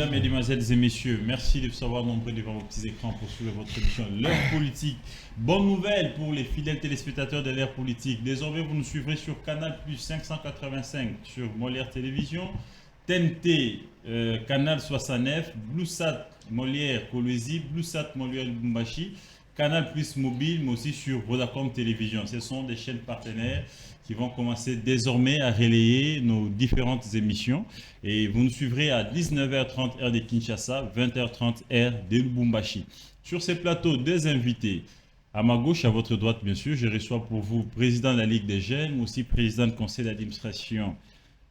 Mesdames, Mesdemoiselles et Messieurs, merci de savoir nombreux devant vos petits écrans pour suivre votre émission L'Heure Politique. Bonne nouvelle pour les fidèles téléspectateurs de l'Heure Politique. Désormais, vous nous suivrez sur Canal Plus 585 sur Molière Télévision, TNT Canal 69, BlueSat Molière Kolwezi, BlueSat Molière Lubumbashi, Canal Plus Mobile, mais aussi sur Vodacom Télévision. Ce sont des chaînes partenaires qui vont commencer désormais à relayer nos différentes émissions. Et vous nous suivrez à 19h30 heure de Kinshasa, 20h30 heure de Lubumbashi. Sur ces plateaux, des invités. À ma gauche, à votre droite, bien sûr, je reçois pour vous président de la Ligue des Jeunes, mais aussi président du conseil d'administration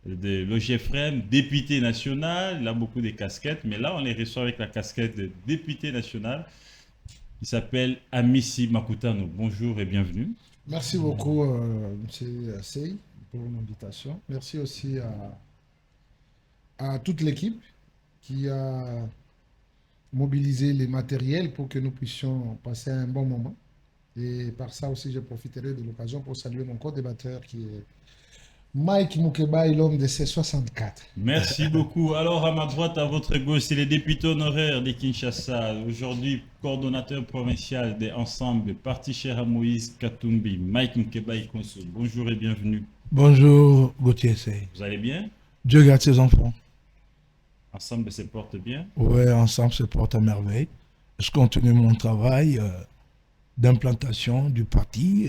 de l'OGFREM, député national. Il a beaucoup de casquettes, mais là, on les reçoit avec la casquette de député national. Il s'appelle Amissi Makutano. Bonjour et bienvenue. Merci beaucoup, M. Sey, pour l'invitation. Merci aussi à toute l'équipe qui a mobilisé les matériels pour que nous puissions passer un bon moment. Et par ça aussi, je profiterai de l'occasion pour saluer mon co-débatteur qui est Mike Mukebai, l'homme de C64. Merci beaucoup. Alors, à ma droite, à votre gauche, c'est le député honoraire de Kinshasa, aujourd'hui coordonnateur provincial des Ensembles, parti cher à Moïse Katumbi, Mike Mukebai Konso. Bonjour et bienvenue. Bonjour, Gauthier Sey. Vous allez bien? Dieu garde ses enfants. Ensemble se porte bien? Oui, ensemble se porte à merveille. Je continue mon travail d'implantation du parti.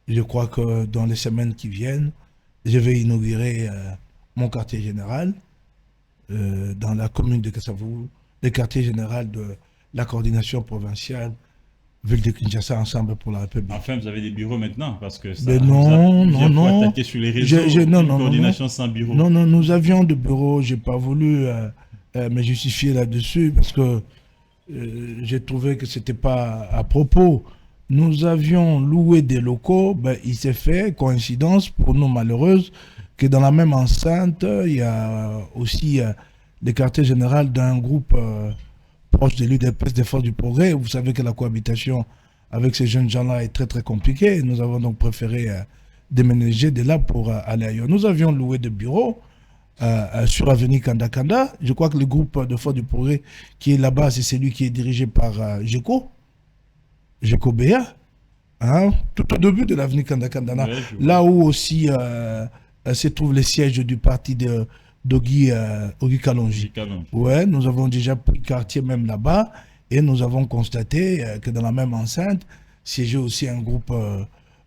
Je crois que dans les semaines qui viennent, je vais inaugurer mon quartier général dans la commune de Kassavou, le quartier général de la coordination provinciale Ville de Kinshasa Ensemble pour la République. Enfin, vous avez des bureaux maintenant parce que ça Mais non, vous a non. attaqué sur les réseaux, coordination sans bureau. Non, nous avions de bureaux, je n'ai pas voulu me justifier là-dessus parce que j'ai trouvé que ce n'était pas à propos. Nous avions loué des locaux, ben, il s'est fait, coïncidence pour nous malheureuse, que dans la même enceinte, il y a aussi le quartier général d'un groupe proche de l'UDPS des Forces du Progrès. Vous savez que la cohabitation avec ces jeunes gens-là est très très compliquée. Nous avons donc préféré déménager de là pour aller ailleurs. Nous avions loué des bureaux sur avenue Kanda-Kanda. Je crois que le groupe de Forces du Progrès qui est là-bas, c'est celui qui est dirigé par GECO Béa, hein, tout au début de l'avenue Kanda-Kanda, là où aussi se trouve le siège du parti d'Ogi Kalonji. Ouais, nous avons déjà pris quartier même là-bas et nous avons constaté que dans la même enceinte siégeait aussi un groupe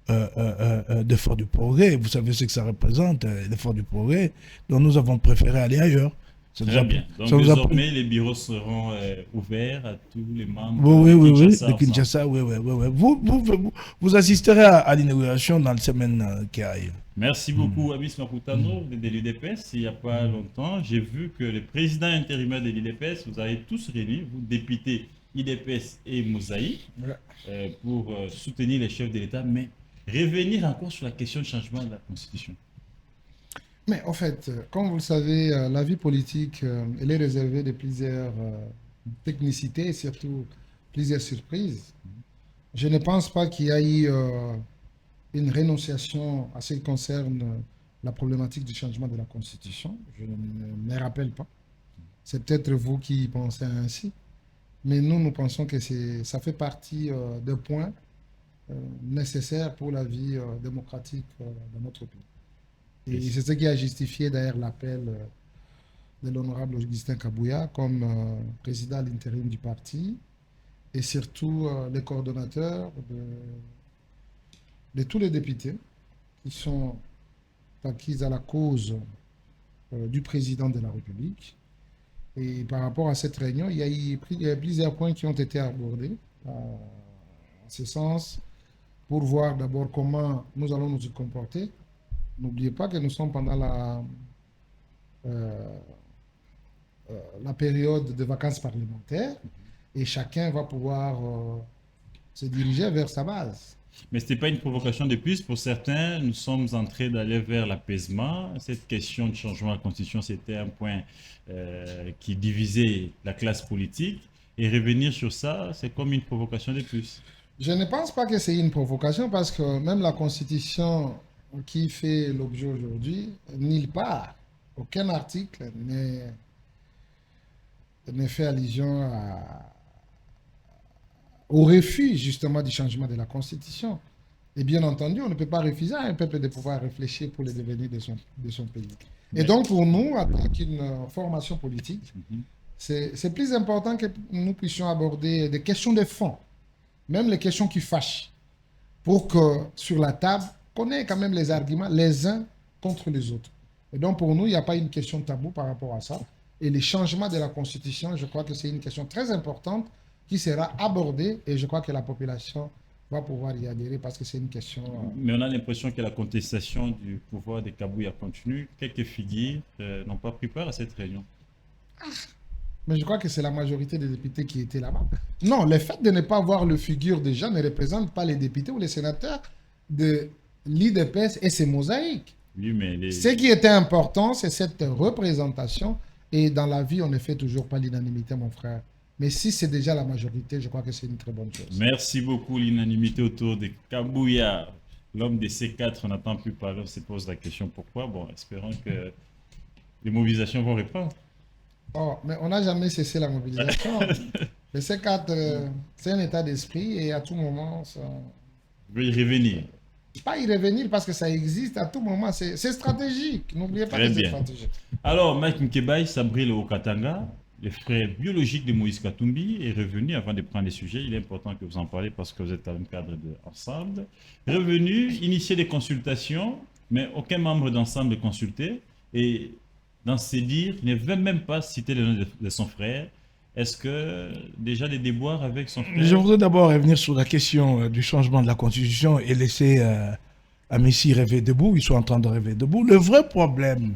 de Forces du Progrès. Vous savez ce que ça représente, les Forces du Progrès. Donc nous avons préféré aller ailleurs. Très bien. Donc désormais, les bureaux seront ouverts à tous les membres de Kinshasa. Oui. Vous assisterez à l'inauguration dans les semaines qui arrivent. Merci beaucoup, Amis Makutano de l'UDPS. Il n'y a pas longtemps, j'ai vu que le président intérimaire de l'UDPS, vous avez tous réunis, vous députés UDPS et Mosaï, pour soutenir les chefs de l'État, mais revenir encore sur la question du changement de la Constitution. Mais en fait, comme vous le savez, la vie politique, elle est réservée de plusieurs technicités et surtout plusieurs surprises. Je ne pense pas qu'il y ait eu une rénonciation à ce qui concerne la problématique du changement de la Constitution. Je ne me rappelle pas. C'est peut-être vous qui pensez ainsi. Mais nous pensons que ça fait partie des points nécessaires pour la vie démocratique de notre pays. Et c'est ce qui a justifié d'ailleurs l'appel de l'honorable Augustin Kabouya comme président à l'intérim du parti et surtout les coordonnateurs de tous les députés qui sont acquis à la cause du président de la République. Et par rapport à cette réunion, il y a plusieurs points qui ont été abordés en ce sens pour voir d'abord comment nous allons nous comporter. N'oubliez pas que nous sommes pendant la période de vacances parlementaires et chacun va pouvoir se diriger vers sa base. Mais ce n'était pas une provocation de plus. Pour certains, nous sommes en train d'aller vers l'apaisement. Cette question de changement de la Constitution, c'était un point qui divisait la classe politique. Et revenir sur ça, c'est comme une provocation de plus. Je ne pense pas que c'est une provocation parce que même la Constitution qui fait l'objet aujourd'hui, nulle part, aucun article n'est ne fait allusion au refus justement du changement de la Constitution. Et bien entendu, on ne peut pas refuser à un peuple de pouvoir réfléchir pour le devenir de son pays. Et donc pour nous, en tant qu'une formation politique, c'est plus important que nous puissions aborder des questions de fond, même les questions qui fâchent, pour que sur la table, qu'on ait quand même les arguments les uns contre les autres. Et donc pour nous, il n'y a pas une question tabou par rapport à ça. Et les changements de la Constitution, je crois que c'est une question très importante qui sera abordée et je crois que la population va pouvoir y adhérer parce que c'est une question... Mais on a l'impression que la contestation du pouvoir des Kabouya continue. Quelques figures n'ont pas pris part à cette réunion. Mais je crois que c'est la majorité des députés qui étaient là-bas. Non, le fait de ne pas voir le figure des gens ne représente pas les députés ou les sénateurs de l'IDPS et ses mosaïques. Oui, mais Ce qui était important, c'est cette représentation. Et dans la vie, on ne fait toujours pas l'unanimité, mon frère. Mais si c'est déjà la majorité, je crois que c'est une très bonne chose. Merci beaucoup. L'unanimité autour de Kabouya, l'homme des C4, on n'entend plus parler, on se pose la question pourquoi. Bon, espérons que les mobilisations vont reprendre. Oh, mais on n'a jamais cessé la mobilisation. Le C4, c'est un état d'esprit et à tout moment, ça... Je vais y revenir. Pas y revenir parce que ça existe à tout moment. C'est stratégique. N'oubliez pas Très que c'est bien. stratégique. Alors, Mike Mkebaï, Sabril Okatanga, le frère biologique de Moïse Katumbi, est revenu avant de prendre les sujets. Il est important que vous en parlez parce que vous êtes dans un cadre d'ensemble. Revenu, initier des consultations, mais aucun membre d'ensemble n'est consulté. Et dans ses dires, il ne veut même pas citer le nom de son frère. Est-ce que déjà des déboires avec son frère? Je voudrais d'abord revenir sur la question du changement de la Constitution et laisser à Messi rêver debout. Ils sont en train de rêver debout. Le vrai problème,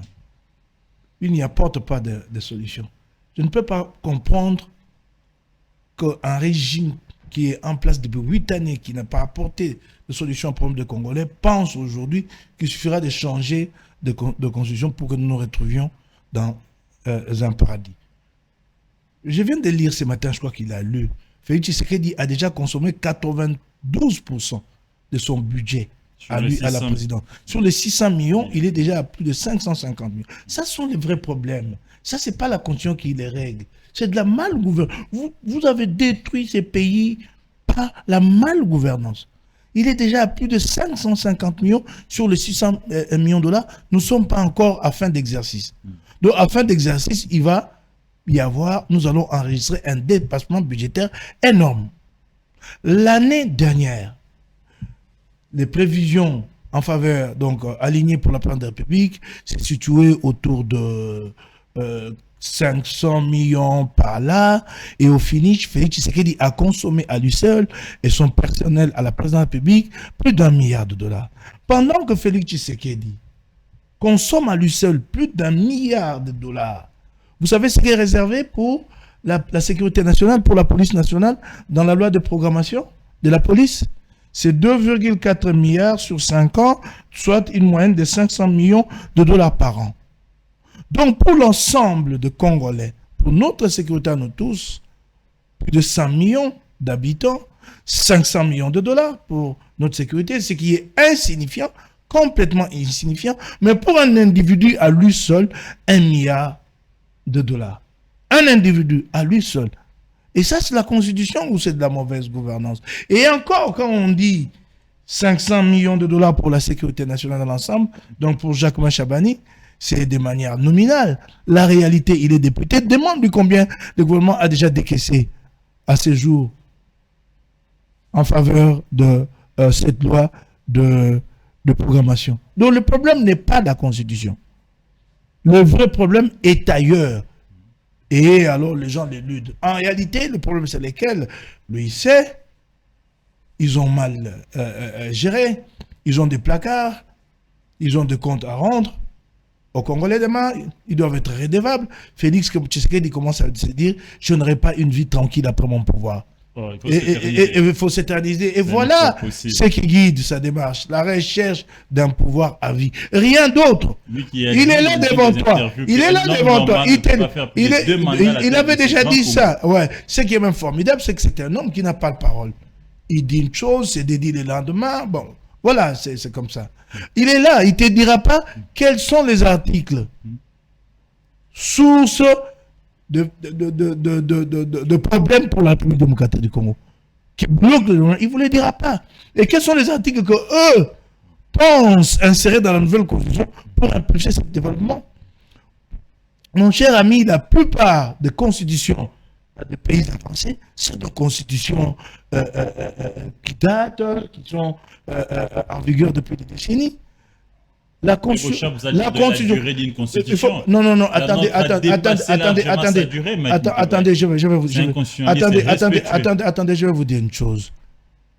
il n'y apporte pas de solution. Je ne peux pas comprendre qu'un régime qui est en place depuis 8 années, qui n'a pas apporté de solution au problème des Congolais, pense aujourd'hui qu'il suffira de changer de constitution pour que nous nous retrouvions dans un paradis. Je viens de lire ce matin, je crois qu'il a lu, Félix Tshisekedi a déjà consommé 92% de son budget à lui, à la présidence. Sur les 600 millions, il est déjà à plus de 550 millions. Ça sont les vrais problèmes. Ça, ce n'est pas la constitution qui les règle. C'est de la malgouvernance. Vous avez détruit ces pays par la malgouvernance. Il est déjà à plus de 550 millions sur les 600 millions de dollars. Nous ne sommes pas encore à fin d'exercice. Donc, à fin d'exercice, il va y avoir, nous allons enregistrer un dépassement budgétaire énorme. L'année dernière, les prévisions en faveur, donc alignées pour la plan de la République, c'est situé autour de 500 millions par là, et au finish, Félix Tshisekedi a consommé à lui seul et son personnel à la présidence de la République plus d'1 milliard de dollars. Pendant que Félix Tshisekedi consomme à lui seul plus d'1 milliard de dollars, vous savez ce qui est réservé pour la sécurité nationale, pour la police nationale, dans la loi de programmation de la police? C'est 2,4 milliards sur 5 ans, soit une moyenne de 500 millions de dollars par an. Donc pour l'ensemble de Congolais, pour notre sécurité à nous tous, plus de 100 millions d'habitants, 500 millions de dollars pour notre sécurité, ce qui est insignifiant, complètement insignifiant, mais pour un individu à lui seul, 1 milliard de dollars. Un individu à lui seul. Et ça, c'est la Constitution ou c'est de la mauvaise gouvernance? Et encore, quand on dit 500 millions de dollars pour la sécurité nationale dans l'ensemble, donc pour Jacquemain Chabani, c'est de manière nominale. La réalité, il est député. Demande-lui combien le gouvernement a déjà décaissé à ce jour en faveur de cette loi de programmation. Donc le problème n'est pas la Constitution. Le vrai problème est ailleurs. Et alors les gens l'éludent. En réalité, le problème c'est lesquels? Lui, il sait. Ils ont mal géré. Ils ont des placards. Ils ont des comptes à rendre. Aux Congolais demain, ils doivent être redevables. Félix Tshisekedi commence à se dire, je n'aurai pas une vie tranquille après mon pouvoir. Oh, il faut s'éterniser. Et voilà ce qui guide sa démarche, la recherche d'un pouvoir à vie. Rien d'autre. Il est là devant toi. Il est là devant toi. Il avait déjà dit ça. Ouais. Ce qui est même formidable, c'est que c'est un homme qui n'a pas de parole. Il dit une chose, c'est dédié le lendemain. Bon, voilà, c'est comme ça. Il est là, il ne te dira pas quels sont les articles. Source de problèmes pour la République démocratique du Congo. Qui bloquent le développement, il ne vous le dira pas. Et quels sont les articles que eux pensent insérer dans la nouvelle constitution pour impulser ce développement? Mon cher ami, la plupart des constitutions des pays avancés sont des constitutions qui datent, qui sont en vigueur depuis des décennies. La constitution. La durée d'une constitution. Non, attendez, je vais vous dire une chose.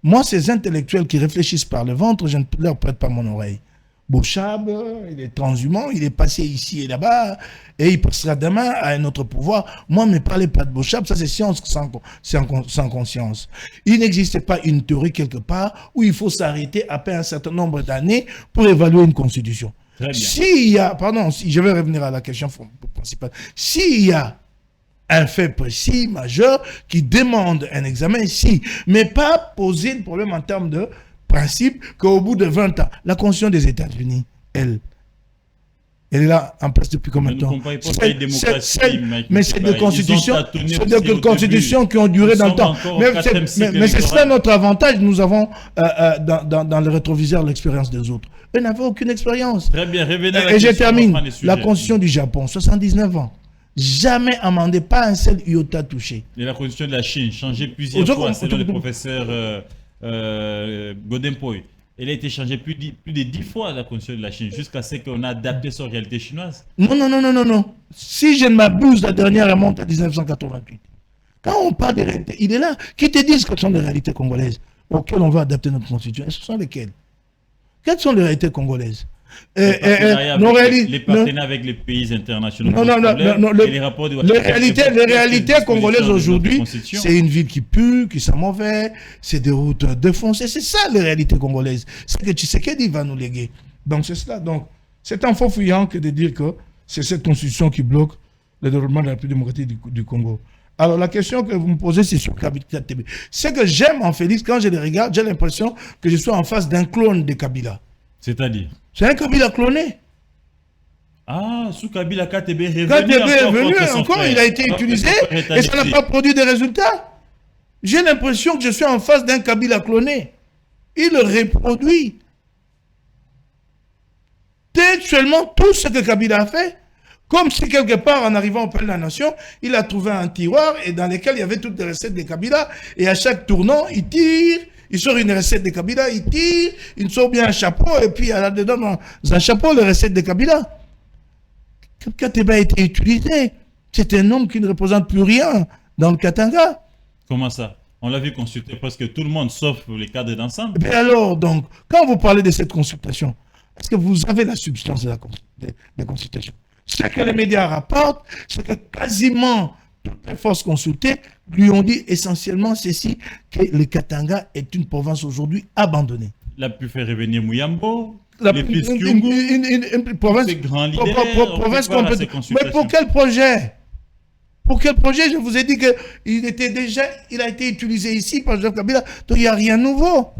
Moi, ces intellectuels qui réfléchissent par le ventre, je ne leur prête pas mon oreille. Bouchab, il est transhumant, il est passé ici et là-bas, et il passera demain à un autre pouvoir. Moi, ne me parlez pas de Bouchab, ça c'est science sans conscience. Il n'existe pas une théorie quelque part où il faut s'arrêter après un certain nombre d'années pour évaluer une constitution. S'il y a, je vais revenir à la question principale. S'il y a un fait précis, majeur, qui demande un examen, si, mais pas poser un problème en termes de principe qu'au bout de 20 ans, la Constitution des États-Unis, elle est là en place depuis combien de temps? Mais c'est des constitutions qui ont duré dans le temps. Mais c'est ça notre avantage. Nous avons dans le rétroviseur l'expérience des autres. Eux n'avaient aucune expérience. Très bien, revenez à la Et je termine. La Constitution du Japon, 79 ans. Jamais amendé, pas un seul iota touché. Et la Constitution de la Chine, changée plusieurs fois selon le professeur Godempoy. Elle a été changée plus de 10 fois la Constitution de la Chine, jusqu'à ce qu'on a adapté sa réalité chinoise. Non. Si je ne m'abuse, la dernière remonte à 1988. Quand on parle des réalités, il est là. Qui te disent que ce sont des réalités congolaises auxquelles on va adapter notre Constitution? Et ce sont lesquelles? Quelles sont les réalités congolaises? Les partenariats avec les pays internationaux. Les réalités congolaises aujourd'hui, c'est une ville qui pue, qui sent mauvais, c'est des routes défoncées. C'est ça les réalités congolaises. C'est que Tshisekedi va nous léguer. Donc c'est cela. Donc c'est un faux fuyant que de dire que c'est cette constitution qui bloque le développement de la République démocratique du Congo. Alors la question que vous me posez, c'est sur Kabila TV. Ce que j'aime en Félix, quand je les regarde, j'ai l'impression que je suis en face d'un clone de Kabila. C'est-à-dire? C'est un Kabila cloné. Ah, sous Kabila, KTB est revenu encore, il a été utilisé et ça n'a pas produit de résultats. J'ai l'impression que je suis en face d'un Kabila cloné. Il reproduit textuellement tout ce que Kabila a fait. Comme si quelque part, en arrivant au Palais de la Nation, il a trouvé un tiroir et dans lequel il y avait toutes les recettes de Kabila. Et à chaque tournant, il tire. Il sort une recette de Kabila, il tire, il sort bien un chapeau, et puis il y a là-dedans, dans un chapeau, les recettes de Kabila. Kateba a été utilisé. C'est un homme qui ne représente plus rien dans le Katanga. Comment ça? On l'a vu consulter presque tout le monde, sauf les cadres d'ensemble. Et alors, donc, quand vous parlez de cette consultation, est-ce que vous avez la substance de la consultation? Ce que les médias rapportent, c'est que quasiment toutes les forces consultées lui ont dit essentiellement ceci, que le Katanga est une province aujourd'hui abandonnée. La pu faire revenir Mouyambo, une province, province complète. Mais pour quel projet? Pour quel projet? Je vous ai dit qu'il a été utilisé ici par Joseph Kabila, donc il n'y a rien de nouveau.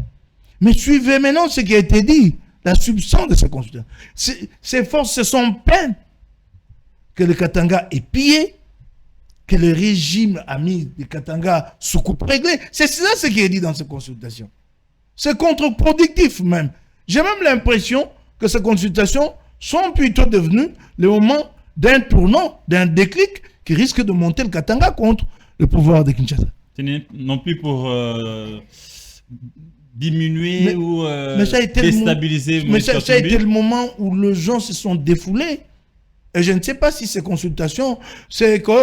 Mais suivez maintenant ce qui a été dit, la substance de cette consultation. Ces forces se sont peintes que le Katanga est pillé, que le régime a mis le Katanga sous coupe réglée. C'est ça ce qui est dit dans cette consultation. C'est contre-productif même. J'ai même l'impression que ces consultations sont plutôt devenues le moment d'un tournant, d'un déclic qui risque de monter le Katanga contre le pouvoir de Kinshasa. Non plus pour diminuer ou déstabiliser. Mais ça a été le moment où les gens se sont défoulés. Et je ne sais pas si ces consultations, c'est qu'elles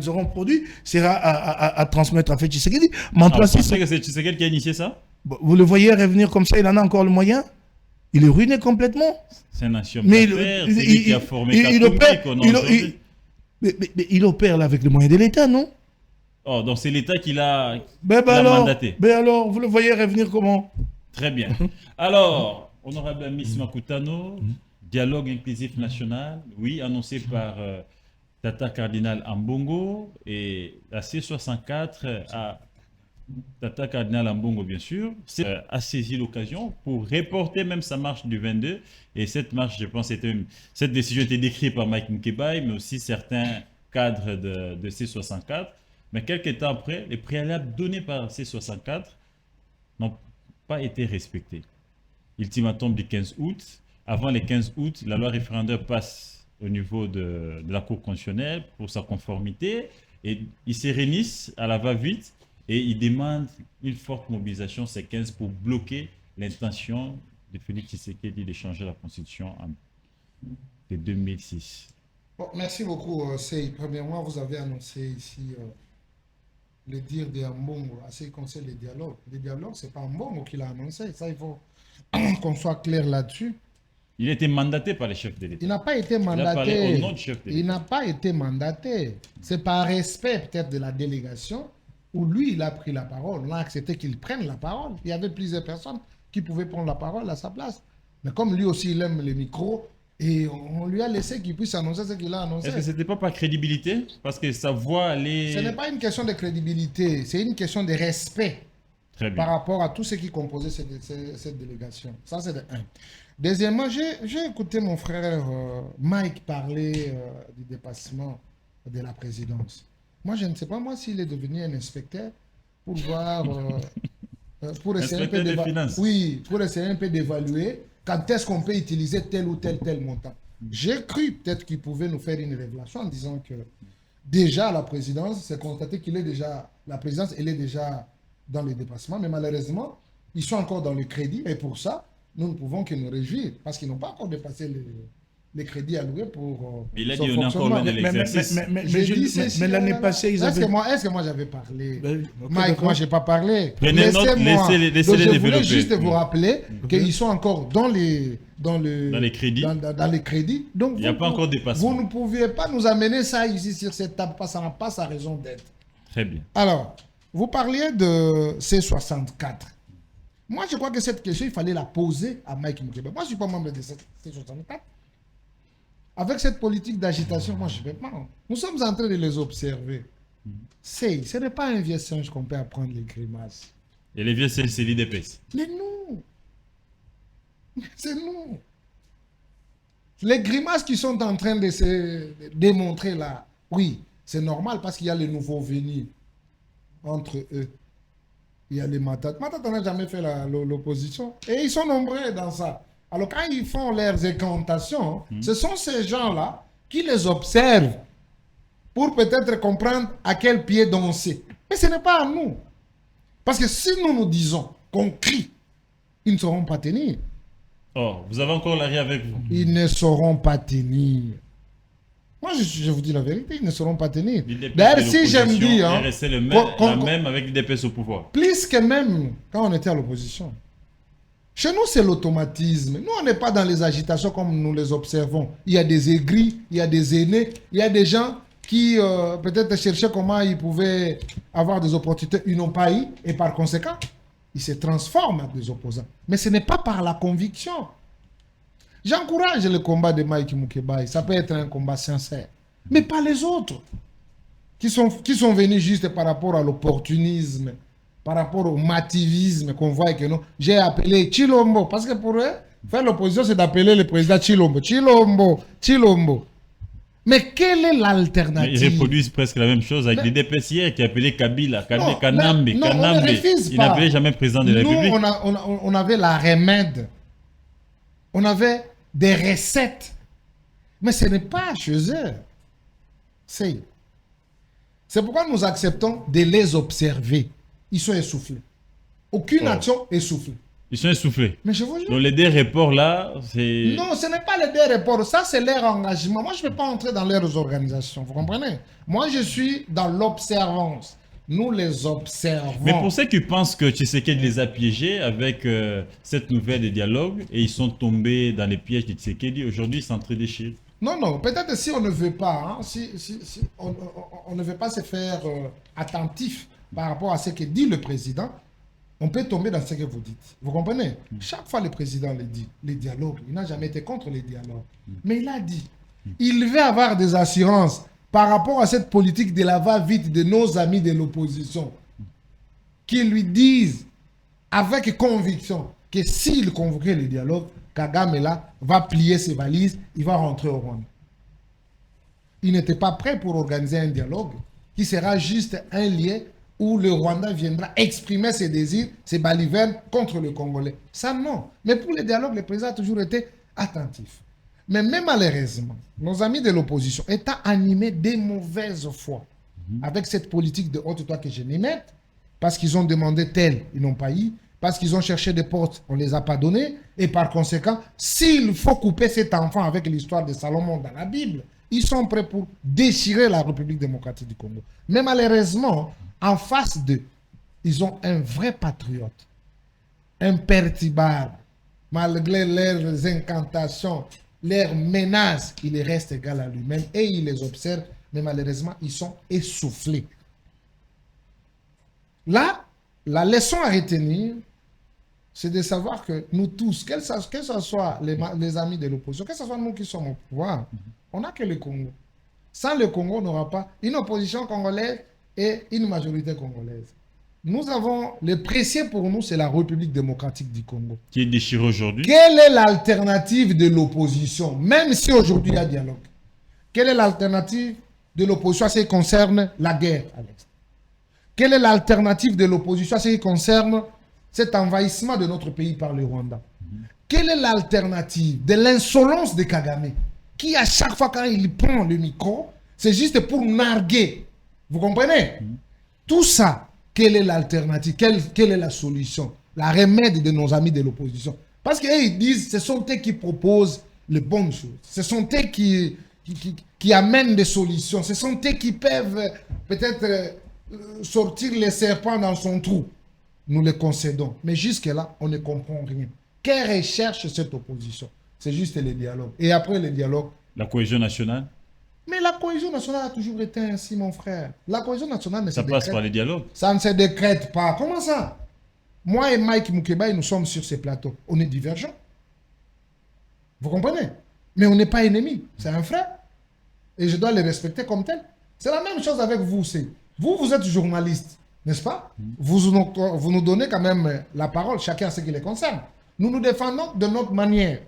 auront produit, sera à transmettre à Félix Tshisekedi. Vous pensez que c'est Tshisekedi qui a initié ça? Vous le voyez revenir comme ça, il en a encore le moyen? Il est ruiné complètement. C'est un nation d'affaires, c'est lui qui a formé mais il opère là avec les moyens de l'État, non? Oh, donc c'est l'État qui l'a mandaté. Mais alors, vous le voyez revenir comment? Très bien. Alors, honorable Miss Makutano, dialogue inclusif national, oui, annoncé par Tata Cardinal Ambongo, et la C64 a Tata Cardinal Ambongo, bien sûr, a saisi l'occasion pour reporter même sa marche du 22. Et cette marche, je pense, cette décision était décrite par Mike Mukebai, mais aussi certains cadres de C64. Mais quelques temps après, les préalables donnés par C64 n'ont pas été respectés. Ultimatum du 15 août. Avant le 15 août, la loi référendaire passe au niveau de la Cour constitutionnelle pour sa conformité. Et ils se réunissent à la va-vite et ils demandent une forte mobilisation, c'est 15, pour bloquer l'intention de Félix Tshisekedi de changer la constitution de 2006. Bon, merci beaucoup, Sey. Premièrement, vous avez annoncé ici le dire de Ambongo à ce qui concerne les dialogues. Les dialogues, ce n'est pas Ambongo qui l'a annoncé. Ça, il faut qu'on soit clair là-dessus. Il a été mandaté par les chefs de l'État. Il n'a pas été Il a parlé mandaté. au nom du chef de l'État. Il n'a pas été mandaté. C'est par respect peut-être de la délégation où lui, il a pris la parole. On a accepté qu'il prenne la parole. Il y avait plusieurs personnes qui pouvaient prendre la parole à sa place. Mais comme lui aussi, il aime les micros, et on lui a laissé qu'il puisse annoncer ce qu'il a annoncé. Est-ce que ce n'était pas par crédibilité? Parce que sa voix allait... Ce n'est pas une question de crédibilité, c'est une question de respect Très bien. par rapport à tout ce qui composait cette délégation. Ça, c'est de un. Deuxièmement, j'ai écouté mon frère Mike parler du dépassement de la présidence. Moi, je ne sais pas, moi, s'il est devenu un inspecteur pour voir... pour essayer un peu Inspecteur des finances. oui, pour essayer un peu d'évaluer quand est-ce qu'on peut utiliser tel ou tel montant. J'ai cru peut-être qu'il pouvait nous faire une révélation en disant que déjà la présidence, c'est constaté qu'il est déjà, la présidence, elle est déjà dans les dépassements, mais malheureusement, ils sont encore dans le crédit et pour ça, nous ne pouvons que nous réjouir parce qu'ils n'ont pas encore dépassé les crédits alloués pour Il a son dit on est encore fonctionnement. loin de l'exercice. Mais l'année passée, ils avaient... Est-ce que moi j'avais parlé Ok, Mike, d'accord. moi j'ai pas parlé. Prenez note, laissez-les Donc, je voulais développer. juste vous rappeler qu'ils sont encore dans les crédits. Dans les crédits. Donc Il n'y a pas encore de dépassement. vous ne pouviez pas nous amener ça ici sur cette table, parce que ça n'a pas sa raison d'être. Très bien. Alors, vous parliez de C64. Moi, je crois que cette question, il fallait la poser à Mike Mukebai. Moi, je ne suis pas membre de C64. Avec cette politique d'agitation, moi, je ne vais pas. Nous sommes en train de les observer. Ce n'est pas un vieux singe qu'on peut apprendre les grimaces. Et les vieux, c'est l'IDPS. Mais nous, c'est nous. Les grimaces qui sont en train de se démontrer là, oui, c'est normal parce qu'il y a les nouveaux venus entre eux. Il y a les Matat. Matat n'a jamais fait l'opposition. Et ils sont nombreux dans ça. Alors quand ils font leurs incantations, ce sont ces gens-là qui les observent pour peut-être comprendre à quel pied danser. Mais ce n'est pas à nous. Parce que si nous nous disons qu'on crie, ils ne sauront pas tenir. Oh, vous avez encore l'arrêt avec vous. Ils ne sauront pas tenir. Moi, je vous dis la vérité, ils ne sauront pas tenir. D'ailleurs, si j'aime dire... Hein, resté la même avec l'IDPS au pouvoir. Plus que même quand on était à l'opposition. Chez nous, c'est l'automatisme. Nous, on n'est pas dans les agitations comme nous les observons. Il y a des aigris, il y a des aînés, il y a des gens qui peut-être cherchaient comment ils pouvaient avoir des opportunités, ils n'ont pas eu, et par conséquent, ils se transforment en des opposants. Mais ce n'est pas par la conviction. J'encourage le combat de Mike Mukebai, ça peut être un combat sincère. Mais pas les autres, qui sont venus juste par rapport à l'opportunisme, par rapport au mativisme qu'on voit que nous. J'ai appelé Chilombo, parce que pour eux, faire l'opposition, c'est d'appeler le président Chilombo. Chilombo, Chilombo. Mais quelle est l'alternative? Ils reproduisent presque la même chose avec l'IDPS hier qui appelait Kabila, Kanambe. Non, on ne refuse Il pas. n'appelait jamais président de la République. Nous, on avait la remède. On avait des recettes. Mais ce n'est pas chez eux. C'est pourquoi nous acceptons de les observer. Ils sont essoufflés. Aucune action essoufflée. Ils sont essoufflés. Mais je vous jure. Donc les deux reports là, c'est... Non, ce n'est pas les deux reports. Ça, c'est leur engagement. Moi, je ne peux pas entrer dans leurs organisations. Vous comprenez? Moi, je suis dans l'observance. Nous les observons. Mais pour ceux qui pensent que Tshisekedi les a piégés avec cette nouvelle de dialogue et ils sont tombés dans les pièges de Tshisekedi, aujourd'hui ils sont en train de déchirer. Non, non, peut-être si on ne veut pas, hein, si on ne veut pas se faire attentif par rapport à ce que dit le président, on peut tomber dans ce que vous dites. Vous comprenez? Chaque fois le président le dit, les dialogues, il n'a jamais été contre les dialogues. Mais il a dit, il veut avoir des assurances par rapport à cette politique de la va-vite de nos amis de l'opposition. qui lui disent avec conviction que s'il convoquait le dialogue, Kagame là va plier ses valises, il va rentrer au Rwanda. Il n'était pas prêt pour organiser un dialogue qui sera juste un lieu où le Rwanda viendra exprimer ses désirs, ses balivernes contre le Congolais. Ça, non. Mais pour le dialogue, le président a toujours été attentif. Mais même malheureusement, nos amis de l'opposition étant animés de mauvaise foi avec cette politique de haute toi que je n'y mette, parce qu'ils ont demandé tel, ils n'ont pas eu, parce qu'ils ont cherché des portes, on ne les a pas données, et par conséquent, s'il faut couper cet enfant avec l'histoire de Salomon dans la Bible, ils sont prêts pour déchirer la République démocratique du Congo. Mais malheureusement, en face d'eux, ils ont un vrai patriote, imperturbable. Malgré leurs incantations, leurs menaces, il reste égal à lui-même et il les observe, mais malheureusement, ils sont essoufflés. Là, la leçon à retenir, c'est de savoir que nous tous, que ce soit les amis de l'opposition, que ce soit nous qui sommes au pouvoir, on n'a que le Congo. Sans le Congo, on n'aura pas une opposition congolaise et une majorité congolaise. Nous avons, le précieux pour nous, c'est la République démocratique du Congo. Qui est déchirée aujourd'hui. Quelle est l'alternative de l'opposition, même si aujourd'hui il y a dialogue? Quelle est l'alternative de l'opposition à ce qui concerne la guerre, Alex? Quelle est l'alternative de l'opposition à ce qui concerne cet envahissement de notre pays par le Rwanda? Quelle est l'alternative de l'insolence de Kagame, qui à chaque fois quand il prend le micro, c'est juste pour narguer? Vous comprenez? Tout ça, quelle est l'alternative? Quelle est la solution? La remède de nos amis de l'opposition. Parce qu'ils disent, ce sont eux qui proposent les bonnes choses. Ce sont eux qui amènent des solutions. Ce sont eux qui peuvent peut-être sortir les serpents dans son trou. Nous les concédons. Mais jusque-là, on ne comprend rien. Que recherche cette opposition? C'est juste le dialogue. Et après le dialogue, la cohésion nationale. Mais la cohésion nationale a toujours été ainsi, mon frère. La cohésion nationale ne se décrète pas. Ça passe par les dialogues. Ça ne se décrète pas. Comment ça? Moi et Mike Mukeba, nous sommes sur ces plateaux. On est divergents. Vous comprenez? Mais on n'est pas ennemis. C'est un frère. Et je dois le respecter comme tel. C'est la même chose avec vous aussi. Vous êtes journaliste, n'est-ce pas? Vous nous donnez quand même la parole, chacun ce qui les concerne. Nous nous défendons de notre manière.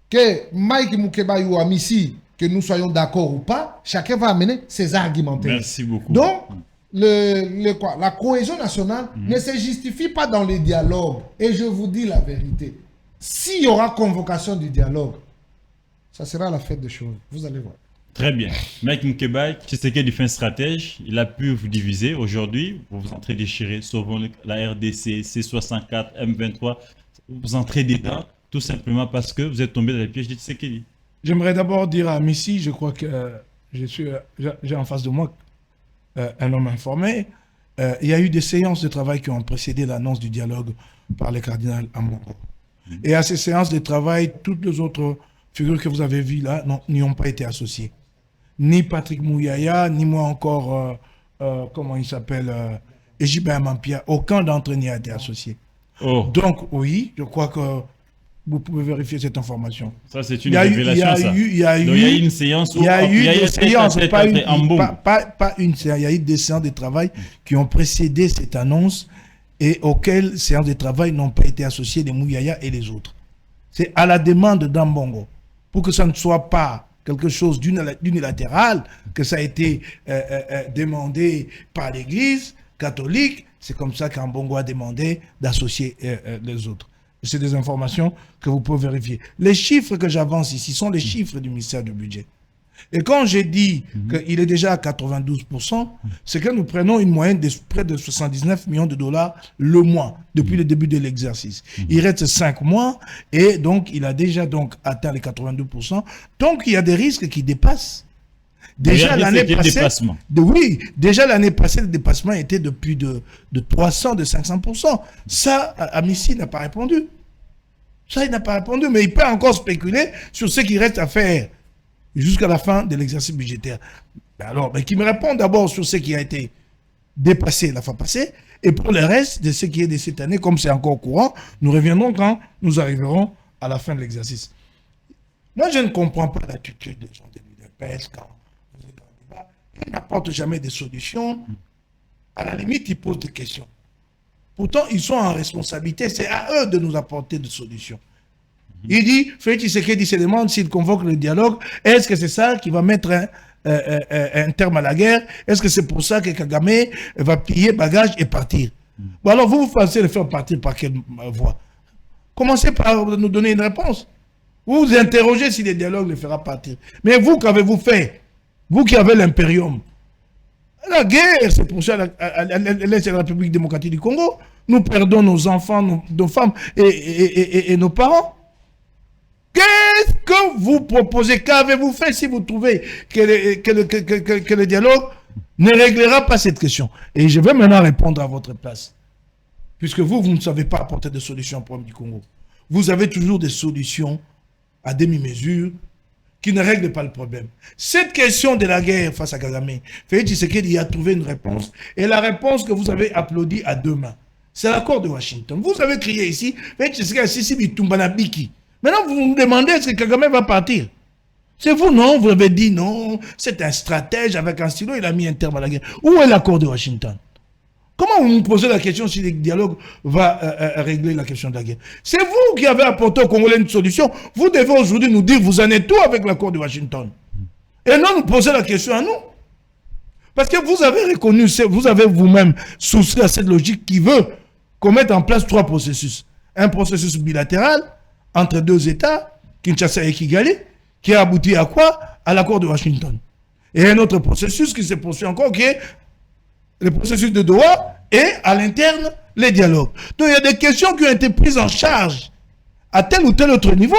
Que Mike Mukeba ou Amissi, que nous soyons d'accord ou pas, chacun va amener ses argumentaires. Merci beaucoup. Donc, la cohésion nationale ne se justifie pas dans les dialogues. Et je vous dis la vérité. S'il y aura convocation du dialogue, ça sera la fête des choses. Vous allez voir. Très bien. Mike Mukeba, Tshisekedi fait un stratège. Il a pu vous diviser. Aujourd'hui, vous vous entrez déchiré. Sauvons la RDC, C64, M23. Vous entrez dedans, tout simplement parce que vous êtes tombé dans les pièges de Tshisekedi. J'aimerais d'abord dire à Messi, je crois que j'ai en face de moi un homme informé. Il y a eu des séances de travail qui ont précédé l'annonce du dialogue par le cardinal Ambongo. Et à ces séances de travail, toutes les autres figures que vous avez vues là n'y ont pas été associées. Ni Patrick Mouyaya, ni moi encore, comment il s'appelle, Ejibert Mampia, aucun d'entre eux n'y a été associé. Oh. Donc oui, je crois que vous pouvez vérifier cette information. Ça, c'est une révélation, ça. Il y a eu une séance où... Il y a eu des séances, pas une séance. Il y a eu des séances de travail qui ont précédé cette annonce et auxquelles séances de travail n'ont pas été associées les Mouyaya et les autres. C'est à la demande d'Ambongo. Pour que ça ne soit pas quelque chose d'unilatéral, que ça a été demandé par l'Église catholique, c'est comme ça qu'Ambongo a demandé d'associer les autres. C'est des informations que vous pouvez vérifier. Les chiffres que j'avance ici sont les chiffres du ministère du Budget. Et quand j'ai dit qu'il est déjà à 92%, c'est que nous prenons une moyenne de près de 79 millions de dollars le mois depuis le début de l'exercice. Il reste 5 mois et donc il a déjà atteint les 82%. Donc il y a des risques qui dépassent. Déjà l'année passée, déjà l'année passée, le dépassement était de plus de 300, de 500%. Ça, Amissi n'a pas répondu. Ça, il n'a pas répondu, mais il peut encore spéculer sur ce qui reste à faire jusqu'à la fin de l'exercice budgétaire. Alors, qu'il me réponde d'abord sur ce qui a été dépassé la fois passée, et pour le reste de ce qui est de cette année, comme c'est encore courant, nous reviendrons quand nous arriverons à la fin de l'exercice. Moi, je ne comprends pas l'attitude des gens de l'UDPS quand ils n'apportent jamais des solutions. À la limite, ils posent des questions. Pourtant, ils sont en responsabilité. C'est à eux de nous apporter des solutions. Il dit, Félix Tshisekedi se demande s'il convoque le dialogue. Est-ce que c'est ça qui va mettre un terme à la guerre? Est-ce que c'est pour ça que Kagame va plier bagage et partir? Bon, alors vous pensez le faire partir par quelle voie? Commencez par nous donner une réponse. Vous vous interrogez si le dialogue le fera partir. Mais vous, qu'avez-vous fait? Vous qui avez l'impérium. La guerre se poursuit à l'Est de la République démocratique du Congo. Nous perdons nos enfants, nos femmes et nos parents. Qu'est-ce que vous proposez? Qu'avez-vous fait si vous trouvez que le dialogue ne réglera pas cette question? Et je vais maintenant répondre à votre place. Puisque vous ne savez pas apporter de solutions au problème du Congo. Vous avez toujours des solutions à demi-mesure qui ne règlent pas le problème. Cette question de la guerre face à Kagame, Félix Tshisekedi a trouvé une réponse. Et la réponse que vous avez applaudie à deux mains, c'est l'accord de Washington. Vous avez crié ici, Félix Tshisekedi a Sisi Bitumbana Biki. Maintenant, vous me demandez est-ce que Kagame va partir? C'est vous, non? Vous avez dit non, c'est un stratège avec un stylo, il a mis un terme à la guerre. Où est l'accord de Washington? Comment vous me posez la question si le dialogue va régler la question de la guerre? C'est vous qui avez apporté au Congolais une solution. Vous devez aujourd'hui nous dire vous en êtes tout avec l'accord de Washington. Et non nous poser la question à nous. Parce que vous avez reconnu, vous avez vous-même souscrit à cette logique qui veut qu'on mette en place trois processus. Un processus bilatéral entre deux États, Kinshasa et Kigali, qui a abouti à quoi? À l'accord de Washington. Et un autre processus qui se poursuit encore, qui est le processus de Doha et à l'interne, les dialogues. Donc il y a des questions qui ont été prises en charge à tel ou tel autre niveau.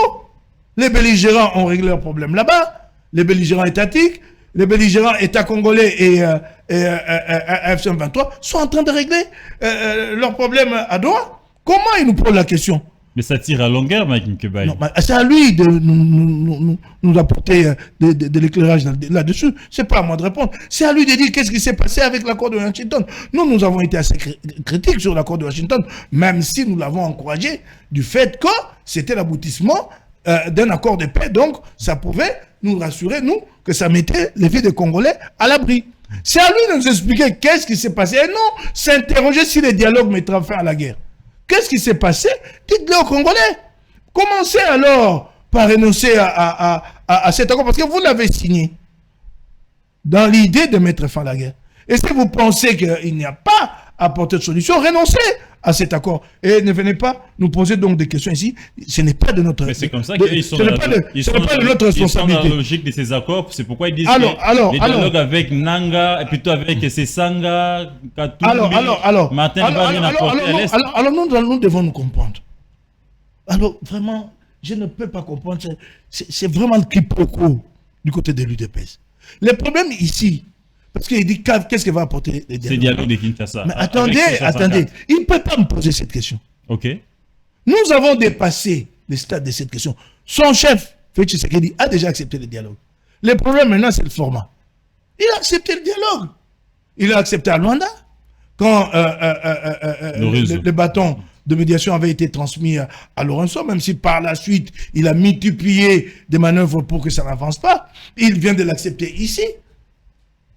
Les belligérants ont réglé leurs problèmes là-bas, les belligérants étatiques, les belligérants États congolais et F-23 sont en train de régler leurs problèmes à Doha. Comment ils nous posent la question? Mais ça tire à longueur, Mike Nkebai. C'est à lui de nous apporter de l'éclairage là-dessus. C'est pas à moi de répondre. C'est à lui de dire qu'est-ce qui s'est passé avec l'accord de Washington. Nous avons été assez critiques sur l'accord de Washington, même si nous l'avons encouragé du fait que c'était l'aboutissement d'un accord de paix. Donc, ça pouvait nous rassurer, nous, que ça mettait les vies des Congolais à l'abri. C'est à lui de nous expliquer qu'est-ce qui s'est passé. Et non, s'interroger si le dialogue mettra fin à la guerre. Qu'est-ce qui s'est passé? Dites-le aux Congolais. Commencez alors par renoncer à cet accord, parce que vous l'avez signé dans l'idée de mettre fin à la guerre. Et si vous pensez qu'il n'y a pas à apporter de solution, renoncez à cet accord. Et ne venez pas nous poser donc des questions ici. Ce n'est pas de notre... Mais c'est comme ça qu'ils sont, dans notre responsabilité. Ils sont dans la logique de ces accords. C'est pourquoi ils disent que les dialogues avec Nanga, et plutôt avec Sesanga, Katumbi, Martin va rien apporter à l'Est. Alors nous devons nous comprendre. Alors vraiment, je ne peux pas comprendre. C'est vraiment le quiproquo du côté de l'UDPS. Le problème ici, parce qu'il dit qu'est-ce qu'il va apporter les dialogues. C'est dialogue de Kinshasa. Mais attendez, il ne peut pas me poser cette question. Ok. Nous avons dépassé le stade de cette question. Son chef, Félix Tshisekedi, a déjà accepté le dialogue. Le problème maintenant, c'est le format. Il a accepté le dialogue. Il a accepté à Luanda, quand le bâton de médiation avait été transmis à Lorenzo, même si par la suite, il a multiplié des manœuvres pour que ça n'avance pas. Il vient de l'accepter ici,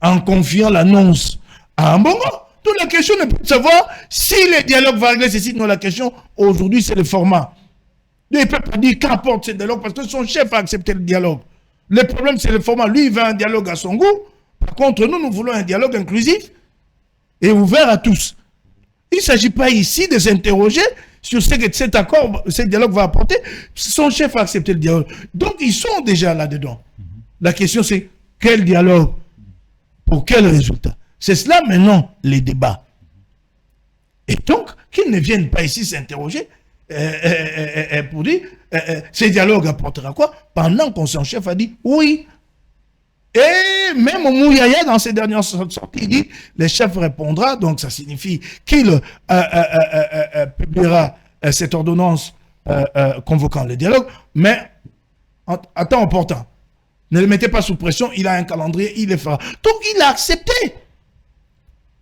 en confiant l'annonce à Ambongo. Donc la question n'est pas de savoir si le dialogue va régler ceci. Non, la question aujourd'hui, c'est le format. Il ne peut pas dire qu'apporte ce dialogue parce que son chef a accepté le dialogue. Le problème, c'est le format. Lui, il veut un dialogue à son goût. Par contre, nous voulons un dialogue inclusif et ouvert à tous. Il ne s'agit pas ici de s'interroger sur ce que cet accord, ce dialogue va apporter. Son chef a accepté le dialogue. Donc, ils sont déjà là-dedans. La question, c'est quel dialogue? Pour quel résultat? C'est cela maintenant les débats. Et donc, qu'ils ne viennent pas ici s'interroger pour dire ce dialogue apportera quoi pendant qu'on son chef a dit oui. Et même Mouyaya, dans ses dernières sorties, il dit le chef répondra, donc ça signifie qu'il publiera cette ordonnance convoquant le dialogue, mais en temps important. Ne le mettez pas sous pression, il a un calendrier, il le fera. Donc il a accepté.